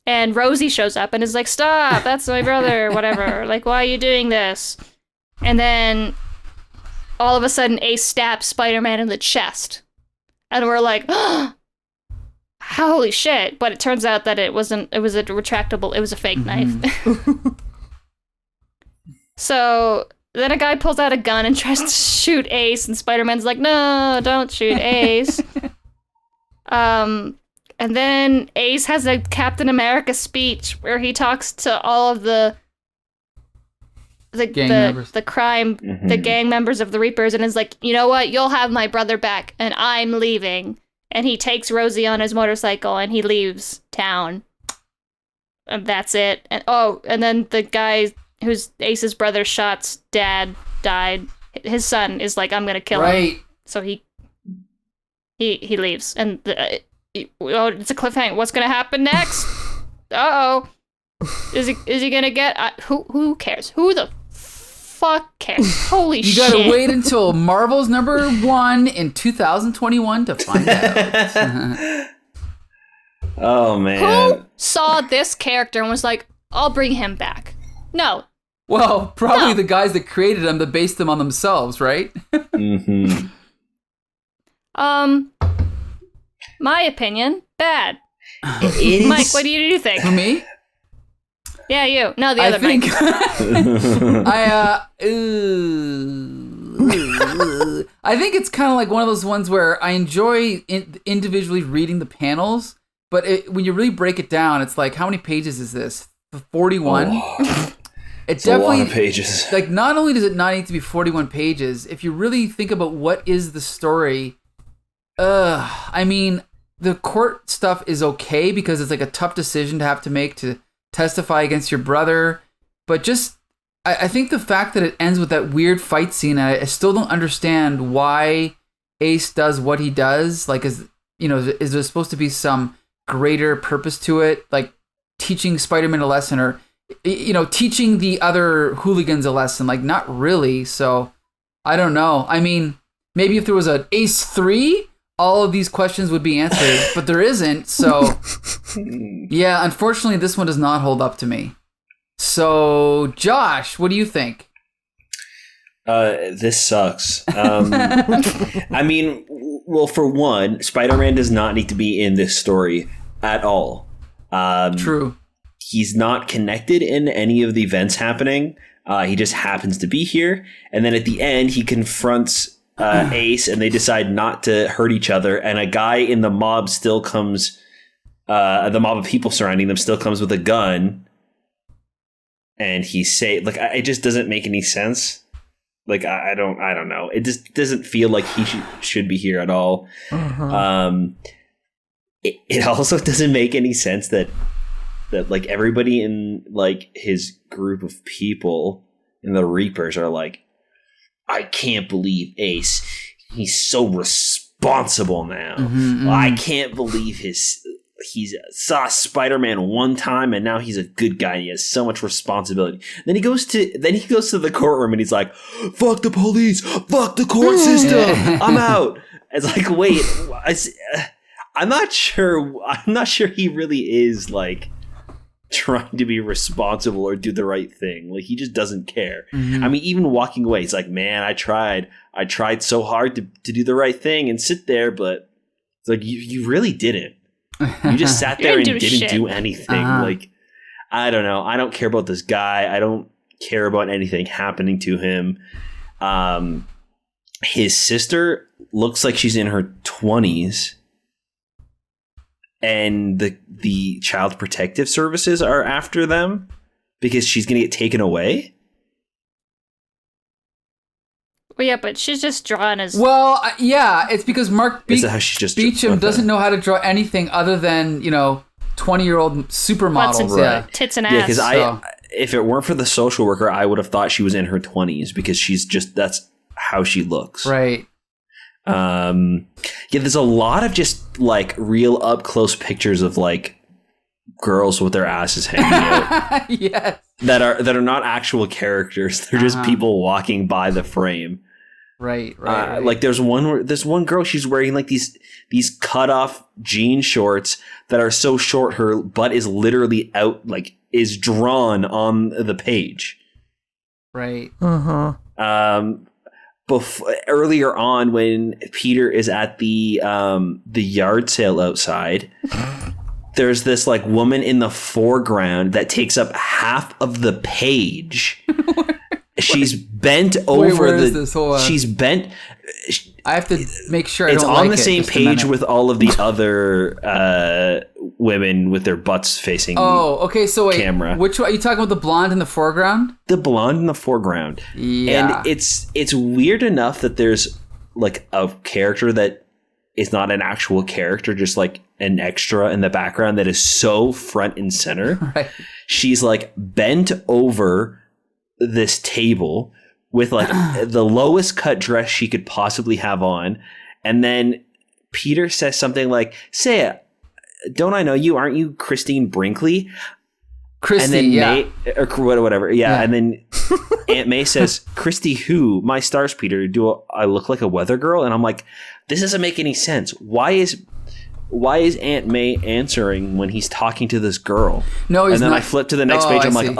And Rosie shows up and is like, stop, that's my brother, whatever. Like, why are you doing this? And then all of a sudden Ace stabs Spider-Man in the chest. And we're like, oh, holy shit. But it turns out that it was a retractable, it was a fake knife. So then a guy pulls out a gun and tries to shoot Ace, and Spider-Man's like, no, don't shoot Ace. And then Ace has a Captain America speech where he talks to all of the gang members of the Reapers, and is like, you know what, you'll have my brother back, and I'm leaving. And he takes Rosie on his motorcycle and he leaves town. And that's it. And then the guy who's Ace's brother shot's dad died. His son is like, I'm gonna kill him. So he leaves, and it's a cliffhanger. What's gonna happen next? Uh-oh. Is he gonna get who cares? Who the fuck cares? Holy shit. You gotta wait until Marvel's #1 in 2021 to find out. Oh man. Who saw this character and was like, I'll bring him back? No. Well, probably the guys that created them, that based them on themselves, right? My opinion, bad. Mike, what do you think? For me? Yeah, you. No, the other Mike. I think it's kind of like one of those ones where I enjoy individually reading the panels, but when you really break it down, it's like, how many pages is this? 41? Oh. It's definitely a lot of pages. Like, not only does it not need to be 41 pages, if you really think about what is the story, I mean, the court stuff is okay because it's like a tough decision to have to make to testify against your brother, but just I think the fact that it ends with that weird fight scene, I still don't understand why Ace does what he does. Like, is there supposed to be some greater purpose to it, like teaching Spider-Man a lesson, or teaching the other hooligans a lesson? Like, not really. So I don't know. I mean, maybe if there was an Ace 3, all of these questions would be answered, but there isn't. So yeah, unfortunately, this one does not hold up to me. So Josh, what do you think? This sucks. I mean, well, for one, Spider-Man does not need to be in this story at all. True. He's not connected in any of the events happening. He just happens to be here. And then at the end, he confronts Ace, and they decide not to hurt each other. And a guy in the mob still comes, the mob of people surrounding them still comes with a gun. And it just doesn't make any sense. Like, I don't know. It just doesn't feel like he should be here at all. It also doesn't make any sense that like everybody in like his group of people in the Reapers are like, I can't believe Ace. He's so responsible now. I can't believe saw Spider-Man one time and now he's a good guy and he has so much responsibility. Then he goes to the courtroom and he's like, fuck the police, fuck the court system, I'm out. It's like, wait, I'm not sure he really is like trying to be responsible or do the right thing. Like, he just doesn't care. I mean, even walking away, he's like, man, I tried so hard to do the right thing and sit there, but it's like, you really didn't. You just sat there and didn't do anything. Like, I don't know. I don't care about this guy. I don't care about anything happening to him. His sister looks like she's in her 20s. And the Child Protective Services are after them because she's going to get taken away. Well, yeah, but she's just drawn as... Well, yeah, it's because Marc Beachum doesn't know how to draw anything other than, 20-year-old supermodels. Right. Tits and ass. Yeah, because if it weren't for the social worker, I would have thought she was in her 20s because that's how she looks. Right. There's a lot of just like real up close pictures of like girls with their asses hanging out. Yes. That are not actual characters. They're just people walking by the frame. Right. Like there's one girl, she's wearing like these cut off jean shorts that are so short her butt is literally out, like is drawn on the page. Right. Earlier on, when Peter is at the yard sale outside, there's this like woman in the foreground that takes up half of the page. She's bent over she's bent. I have to make sure it's on the same page with all of the other women with their butts facing. Oh, okay. So wait, camera. Which one are you talking about? The blonde in the foreground? The blonde in the foreground. Yeah. And it's weird enough that there's like a character that is not an actual character, just like an extra in the background that is so front and center. Right. She's like bent over this table with like the lowest cut dress she could possibly have on. And then Peter says something like, "Say, don't I know you? Aren't you Christine Brinkley?" Christy, and then yeah. May, or whatever. Yeah. And then Aunt May says, "Christy who? My stars, Peter. Do I look like a weather girl?" And I'm like, this doesn't make any sense. Why is Aunt May answering when he's talking to this girl? No, he's and then not. I flip to the next page. I'm like,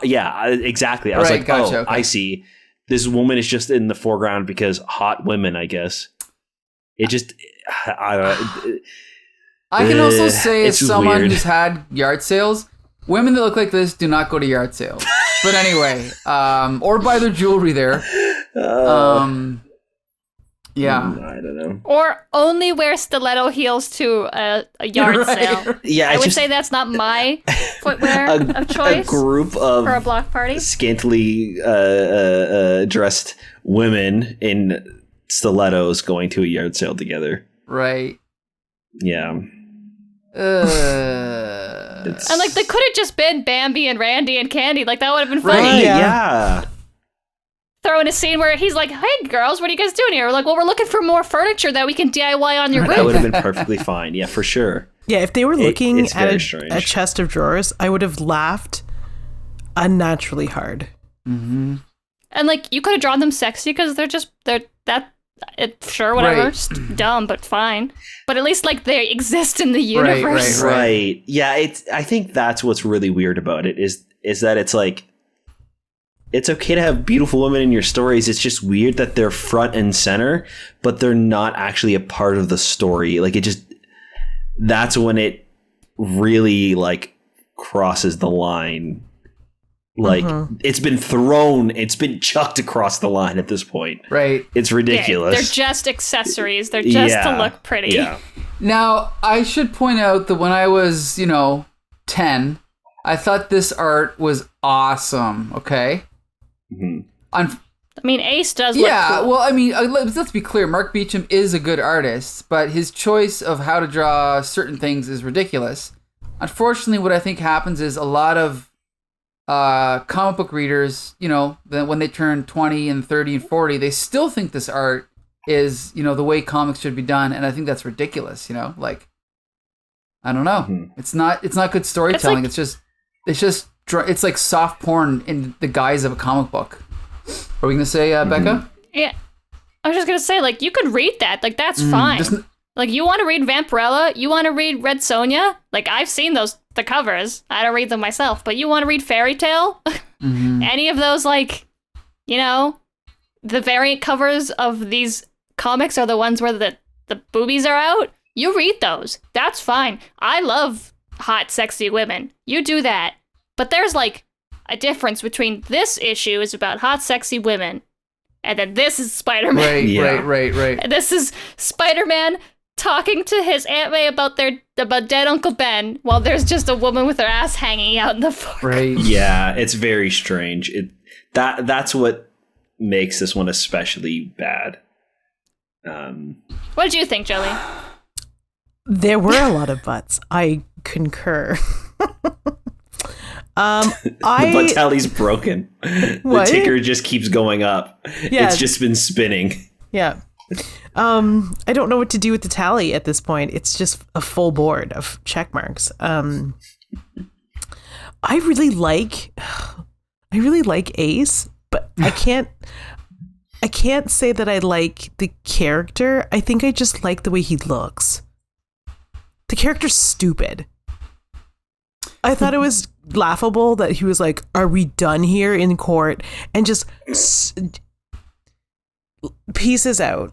yeah, exactly. I was like, gotcha, okay. I see. This woman is just in the foreground because hot women, I guess. It just, I don't know. I can also say, as someone weird. who's had yard sales, women that look like this do not go to yard sales. But anyway, or buy their jewelry there. Yeah. I don't know. Or only wear stiletto heels to a yard sale. Yeah, I would say that's not my footwear of choice. A group of for a block party. Scantily dressed women in stilettos going to a yard sale together. Right. Yeah. And like they could have just been Bambi and Randy and Candy. Like that would have been funny. Right, yeah. Throw in a scene where he's like, "Hey girls, what are you guys doing here?" We're like, "Well, we're looking for more furniture that we can DIY on your roof." That would have been perfectly fine. Yeah, for sure. Yeah, if they were looking it's at very a chest of drawers, I would have laughed unnaturally hard. Mm-hmm. And like you could have drawn them sexy because sure, whatever, Right. just dumb, but fine. But at least like they exist in the universe. Right. Yeah, I think that's what's really weird about it is that it's like, it's okay to have beautiful women in your stories. It's just weird that they're front and center, but they're not actually a part of the story. Like that's when it really like crosses the line. Like it's been chucked across the line at this point. Right. It's ridiculous. Yeah, they're just accessories. They're just to look pretty. Yeah. Now, I should point out that when I was, 10, I thought this art was awesome. Okay. Mm-hmm. I mean, Ace does look cool. Well, I mean, let's be clear. Marc Beachum is a good artist, but his choice of how to draw certain things is ridiculous. Unfortunately, what I think happens is a lot of comic book readers, when they turn 20 and 30 and 40, they still think this art is, the way comics should be done. And I think that's ridiculous, like I don't know. It's not good storytelling. It's like soft porn in the guise of a comic book. Are we gonna say, Becca? Yeah, I was just gonna say, like, you could read that. Like, that's fine. Like, you want to read Vampirella? You want to read Red Sonja? Like, I've seen the covers. I don't read them myself, but you want to read Fairy Tale? Any of those, like, you know, the variant covers of these comics are the ones where the boobies are out? You read those. That's fine. I love hot, sexy women. You do that. But there's, like, a difference between this issue is about hot, sexy women, and then this is Spider-Man. Right. And this is Spider-Man talking to his Aunt May about dead Uncle Ben while there's just a woman with her ass hanging out in the fork. Right. Yeah, it's very strange. That's what makes this one especially bad. What did you think, Jolie? There were a lot of butts. I concur. The butt tally's broken. What? The ticker just keeps going up. Yeah. It's just been spinning. Yeah. I don't know what to do with the tally at this point. It's just a full board of check marks. I really like Ace, but I can't say that I like the character. I think I just like the way he looks. The character's stupid. I thought it was laughable that he was like, "Are we done here in court?" and just pieces out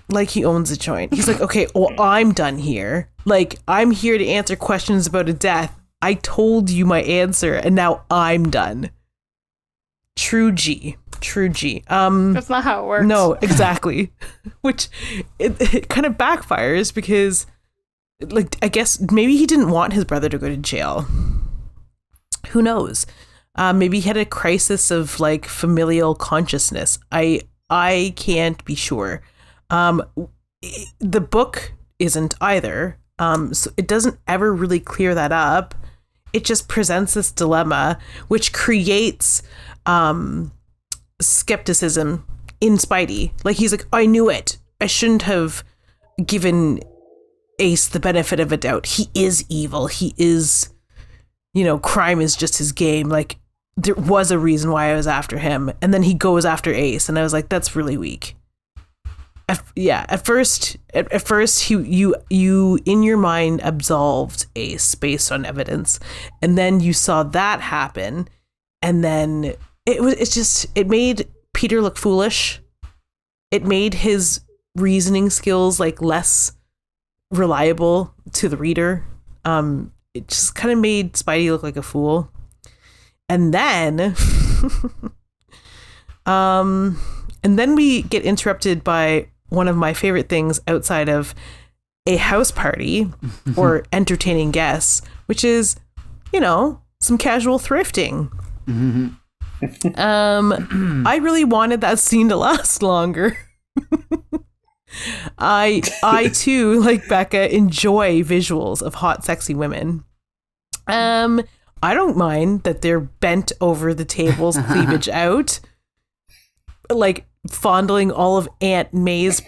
like he owns a joint. He's like, "Okay, well, I'm done here. Like, I'm here to answer questions about a death. I told you my answer, and now I'm done." True G. That's not how it works. No, exactly. Which it kind of backfires because, like, I guess maybe he didn't want his brother to go to jail. Who knows? Maybe he had a crisis of, like, familial consciousness. I can't be sure. The book isn't either. So it doesn't ever really clear that up. It just presents this dilemma, which creates skepticism in Spidey. Like, he's like, "I knew it. I shouldn't have given Ace the benefit of a doubt. He is evil. He is, crime is just his game. Like, there was a reason why I was after him." And then he goes after Ace, and I was like, that's really weak. At first you in your mind absolved Ace based on evidence, and then you saw that happen, and then it made Peter look foolish. It made his reasoning skills, like, less reliable to the reader. It just kind of made Spidey look like a fool. And then and then we get interrupted by one of my favorite things outside of a house party or entertaining guests, which is, some casual thrifting. I really wanted that scene to last longer. I too, like Becca, enjoy visuals of hot, sexy women. I don't mind that they're bent over the tables, cleavage out, like fondling all of Aunt May's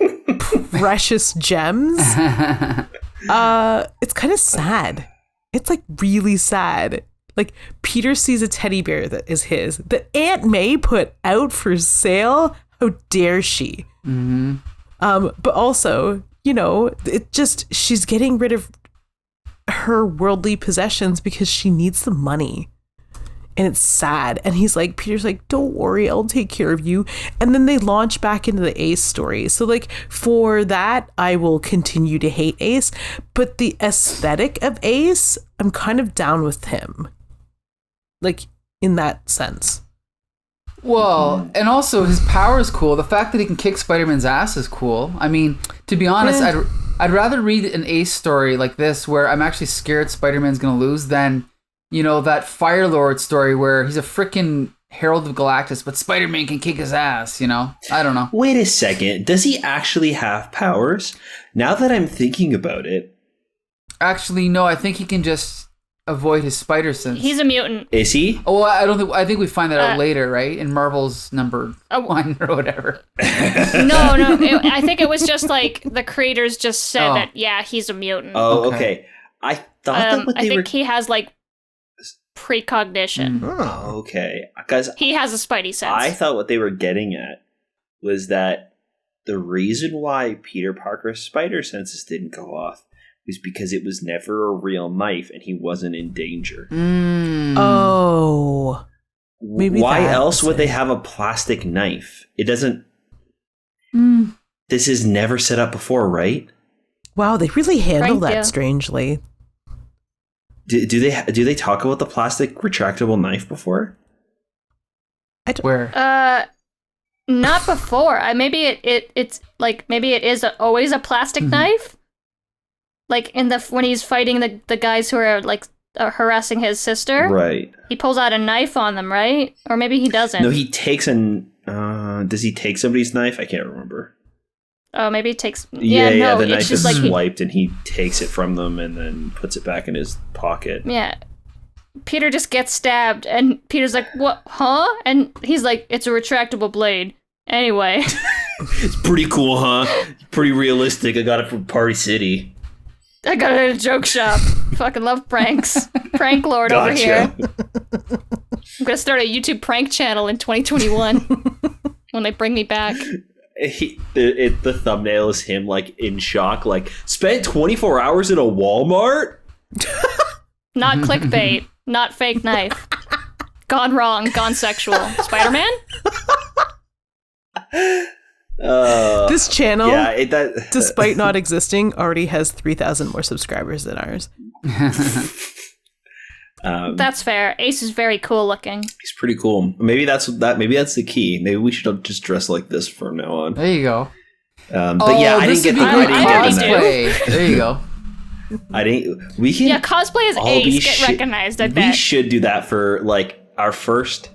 precious gems. It's kind of sad. It's, like, really sad. Like, Peter sees a teddy bear that is his, that Aunt May put out for sale. How dare she? But also, she's getting rid of her worldly possessions because she needs the money. And it's sad. And Peter's like, "Don't worry, I'll take care of you." And then they launch back into the Ace story. So, like, for that, I will continue to hate Ace. But the aesthetic of Ace, I'm kind of down with him. Like, in that sense. Well, and also his power is cool. The fact that he can kick Spider-Man's ass is cool. I mean, to be honest, I'd rather read an Ace story like this where I'm actually scared Spider-Man's going to lose than, that Fire Lord story where he's a freaking Herald of Galactus, but Spider-Man can kick his ass, I don't know. Wait a second. Does he actually have powers? Now that I'm thinking about it. Actually, no, I think he can just avoid his spider sense. He's a mutant. Is he? Oh, I think we find that out later, right? In Marvel's number 1 or whatever. No. I think it was just like the creators just said that, yeah, he's a mutant. Oh, okay. I thought that what I they think were. he has like precognition. Oh. Okay, guys, He has a spidey sense. I thought what they were getting at was that the reason why Peter Parker's spider senses didn't go off was because it was never a real knife and he wasn't in danger. Oh. Maybe why that else was would they it. have a plastic knife? It doesn't. This is never set up before, right? Wow, they really handle Frank, that yeah. strangely. Do they talk about the plastic retractable knife before? Where? Not before. Maybe it's like maybe it is always a plastic knife. Like when he's fighting the guys who are like harassing his sister. Right. He pulls out a knife on them, right? Or maybe he doesn't. No, he takes does he take somebody's knife? I can't remember. Oh, maybe he takes. The No, knife it's just is like swiped and he takes it from them and then puts it back in his pocket. Yeah. Peter just gets stabbed, and Peter's like, "What? Huh?" And he's like, "It's a retractable blade." Anyway. It's pretty cool, huh? Pretty realistic. I got it from Party City. I got it at a joke shop. Fucking love pranks. Prank lord over here. I'm gonna start a YouTube prank channel in 2021 when they bring me back. The thumbnail is him like in shock, like spent 24 hours in a Walmart. Not clickbait. Not fake knife. Gone wrong. Gone sexual. Spider-Man? This channel, that despite not existing, already has 3,000 more subscribers than ours. That's fair. Ace is very cool looking. He's pretty cool. Maybe that's the key. Maybe we should just dress like this from now on. There you go. But yeah, I didn't get the cosplay. There you go. We can. Yeah, cosplay as Ace get recognized, I bet. We should do that for like our first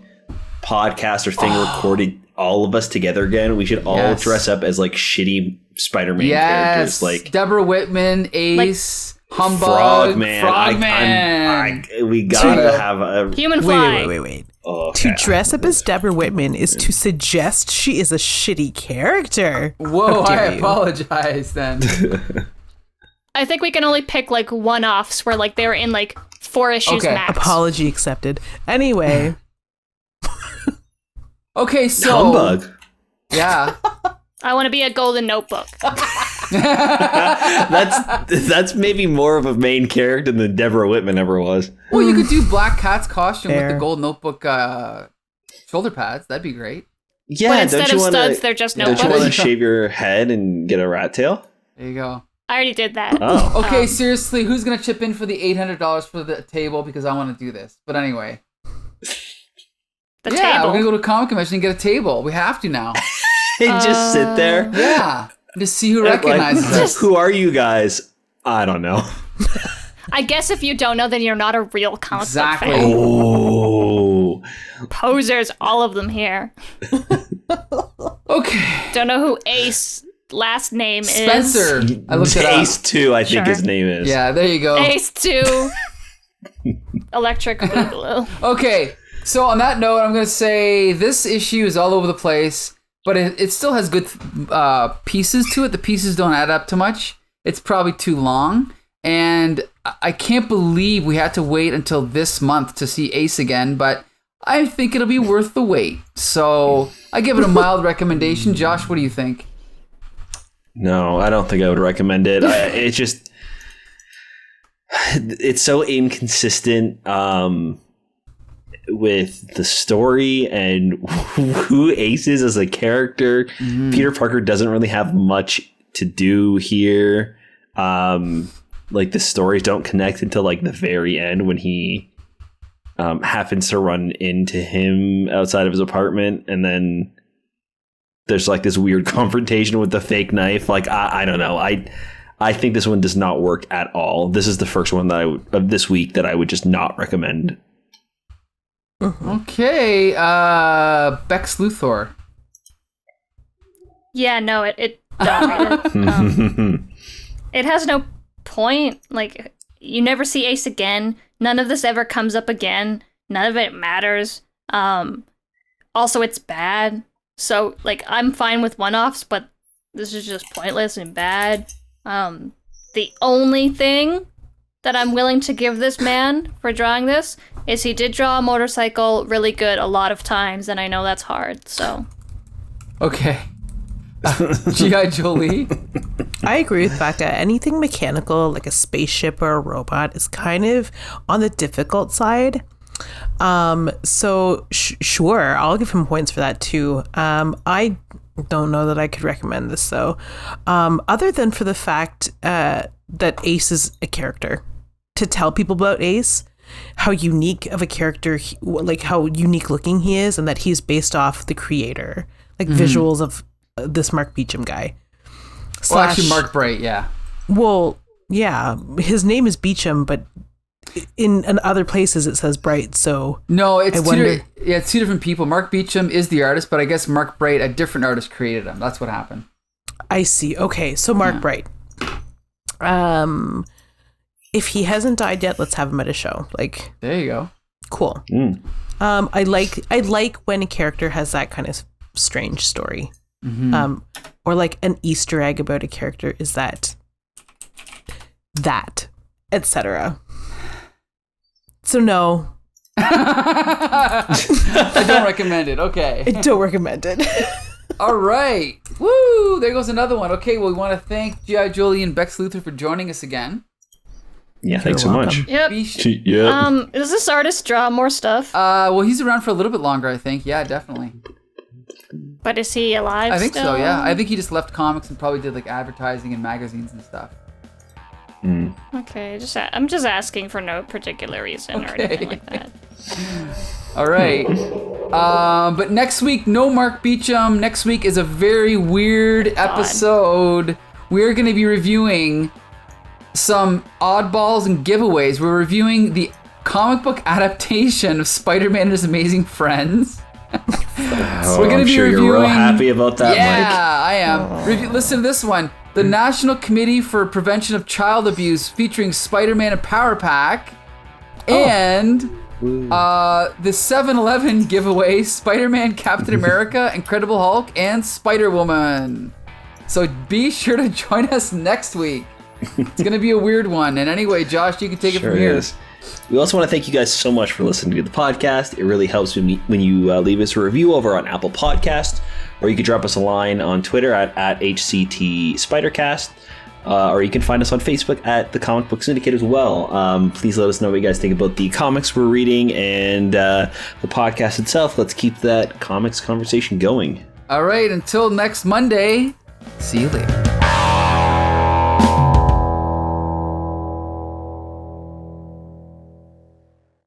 podcast or thing recorded. All of us together again. We should all dress up as like shitty Spider-Man characters, like Deborah Whitman, Ace, Humbug, Frogman. We gotta have a Human Fly. Wait. Okay. To dress up as Deborah Whitman is to suggest she is a shitty character. Whoa, How I dare you. apologize then. I think we can only pick like one-offs where like they were in like 4 issues max. Apology accepted. Anyway. Okay, so Humbug. Yeah. I want to be a golden notebook. That's maybe more of a main character than Deborah Whitman ever was. Well, you could do Black Cat's costume with Fair. the gold notebook shoulder pads. That'd be great. Yeah, But instead don't you of wanna, studs, they're just Don't you notebooks. want to shave your head and get a rat tail? There you go. I already did that. Oh, Okay, seriously, who's gonna chip in for the $800 for the table? Because I want to do this. But anyway, The yeah, table. we're gonna go to a comic convention and get a table. We have to now. and just sit there. Yeah, to see who Like, recognizes us. who are you guys? I don't know. I guess if you don't know, then you're not a real comic Exactly. book fan. Oh, Posers, all of them here. Okay, Don't know who Ace last name is. Spencer. I looked it up. Ace 2, I think Sure. his name is. Yeah, there you go. Ace 2. Electric Boogaloo. Okay, so on that note, I'm going to say this issue is all over the place, but it still has good pieces to it. The pieces don't add up to much. It's probably too long, and I can't believe we had to wait until this month to see Ace again, but I think it'll be worth the wait. So I give it a mild recommendation. Josh, what do you think? No, I don't think I would recommend it. It's just, it's so inconsistent with the story and who Ace is as a character. Peter Parker doesn't really have much to do here. Like the stories don't connect until like the very end when he happens to run into him outside of his apartment, and then there's like this weird confrontation with the fake knife. Like I don't know. I think this one does not work at all. This is the first one that of this week that I would just not recommend. Okay, Bex Luthor. Yeah, no, it died. It has no point. Like, you never see Ace again. None of this ever comes up again. None of it matters. Also, it's bad. So, like, I'm fine with one-offs, but this is just pointless and bad. The only thing that I'm willing to give this man for drawing this is he did draw a motorcycle really good a lot of times, and I know that's hard, so. Okay. G.I. Jolie. I agree with Becca. Anything mechanical, like a spaceship or a robot, is kind of on the difficult side. So sure, I'll give him points for that too. I don't know that I could recommend this though, other than for the fact that Ace is a character. To tell people about Ace, how unique of a character, like how unique looking he is, and that he's based off the creator, like visuals of this Marc Beachum guy. Well, actually, Mark Bright, yeah. Well, yeah, his name is Beachum, but in other places it says Bright. So no, it's it's two different people. Marc Beachum is the artist, but I guess Mark Bright, a different artist, created him. That's what happened. I see. Okay, so Mark Bright. If he hasn't died yet, let's have him at a show. Like, there you go. Cool. I like when a character has that kind of strange story. Or like an Easter egg about a character is that, etc. So no. I don't recommend it. Okay. I don't recommend it. All right. Woo! There goes another one. Okay, well, we want to thank G.I. Jolie and Bex Luthor for joining us again. Yeah, thanks so much. Yep. Does this artist draw more stuff? Well, he's around for a little bit longer, I think. Yeah, definitely. But is he alive I think still? so, yeah. I think he just left comics and probably did like advertising and magazines and stuff. Okay, I'm just asking for no particular reason or anything like that. All right. But next week, no Marc Beachum. Next week is a very weird episode. We're going to be reviewing some oddballs and giveaways. We're reviewing the comic book adaptation of Spider-Man and His Amazing Friends. We're going to be reviewing. You're real happy about that, Mike. Yeah, I am. Listen to this one. The National Committee for Prevention of Child Abuse, featuring Spider-Man and Power Pack, and the 7-Eleven giveaway: Spider-Man, Captain America, Incredible Hulk, and Spider-Woman. So be sure to join us next week. It's going to be a weird one. And anyway, Josh, you can take it from here. We also want to thank you guys so much for listening to the podcast. It really helps when you leave us a review over on Apple Podcast, or you can drop us a line on Twitter at HCT Spidercast, or you can find us on Facebook at the Comic Book Syndicate as well. Please let us know what you guys think about the comics we're reading and the podcast itself. Let's keep that comics conversation going. All right, until next Monday, see you later.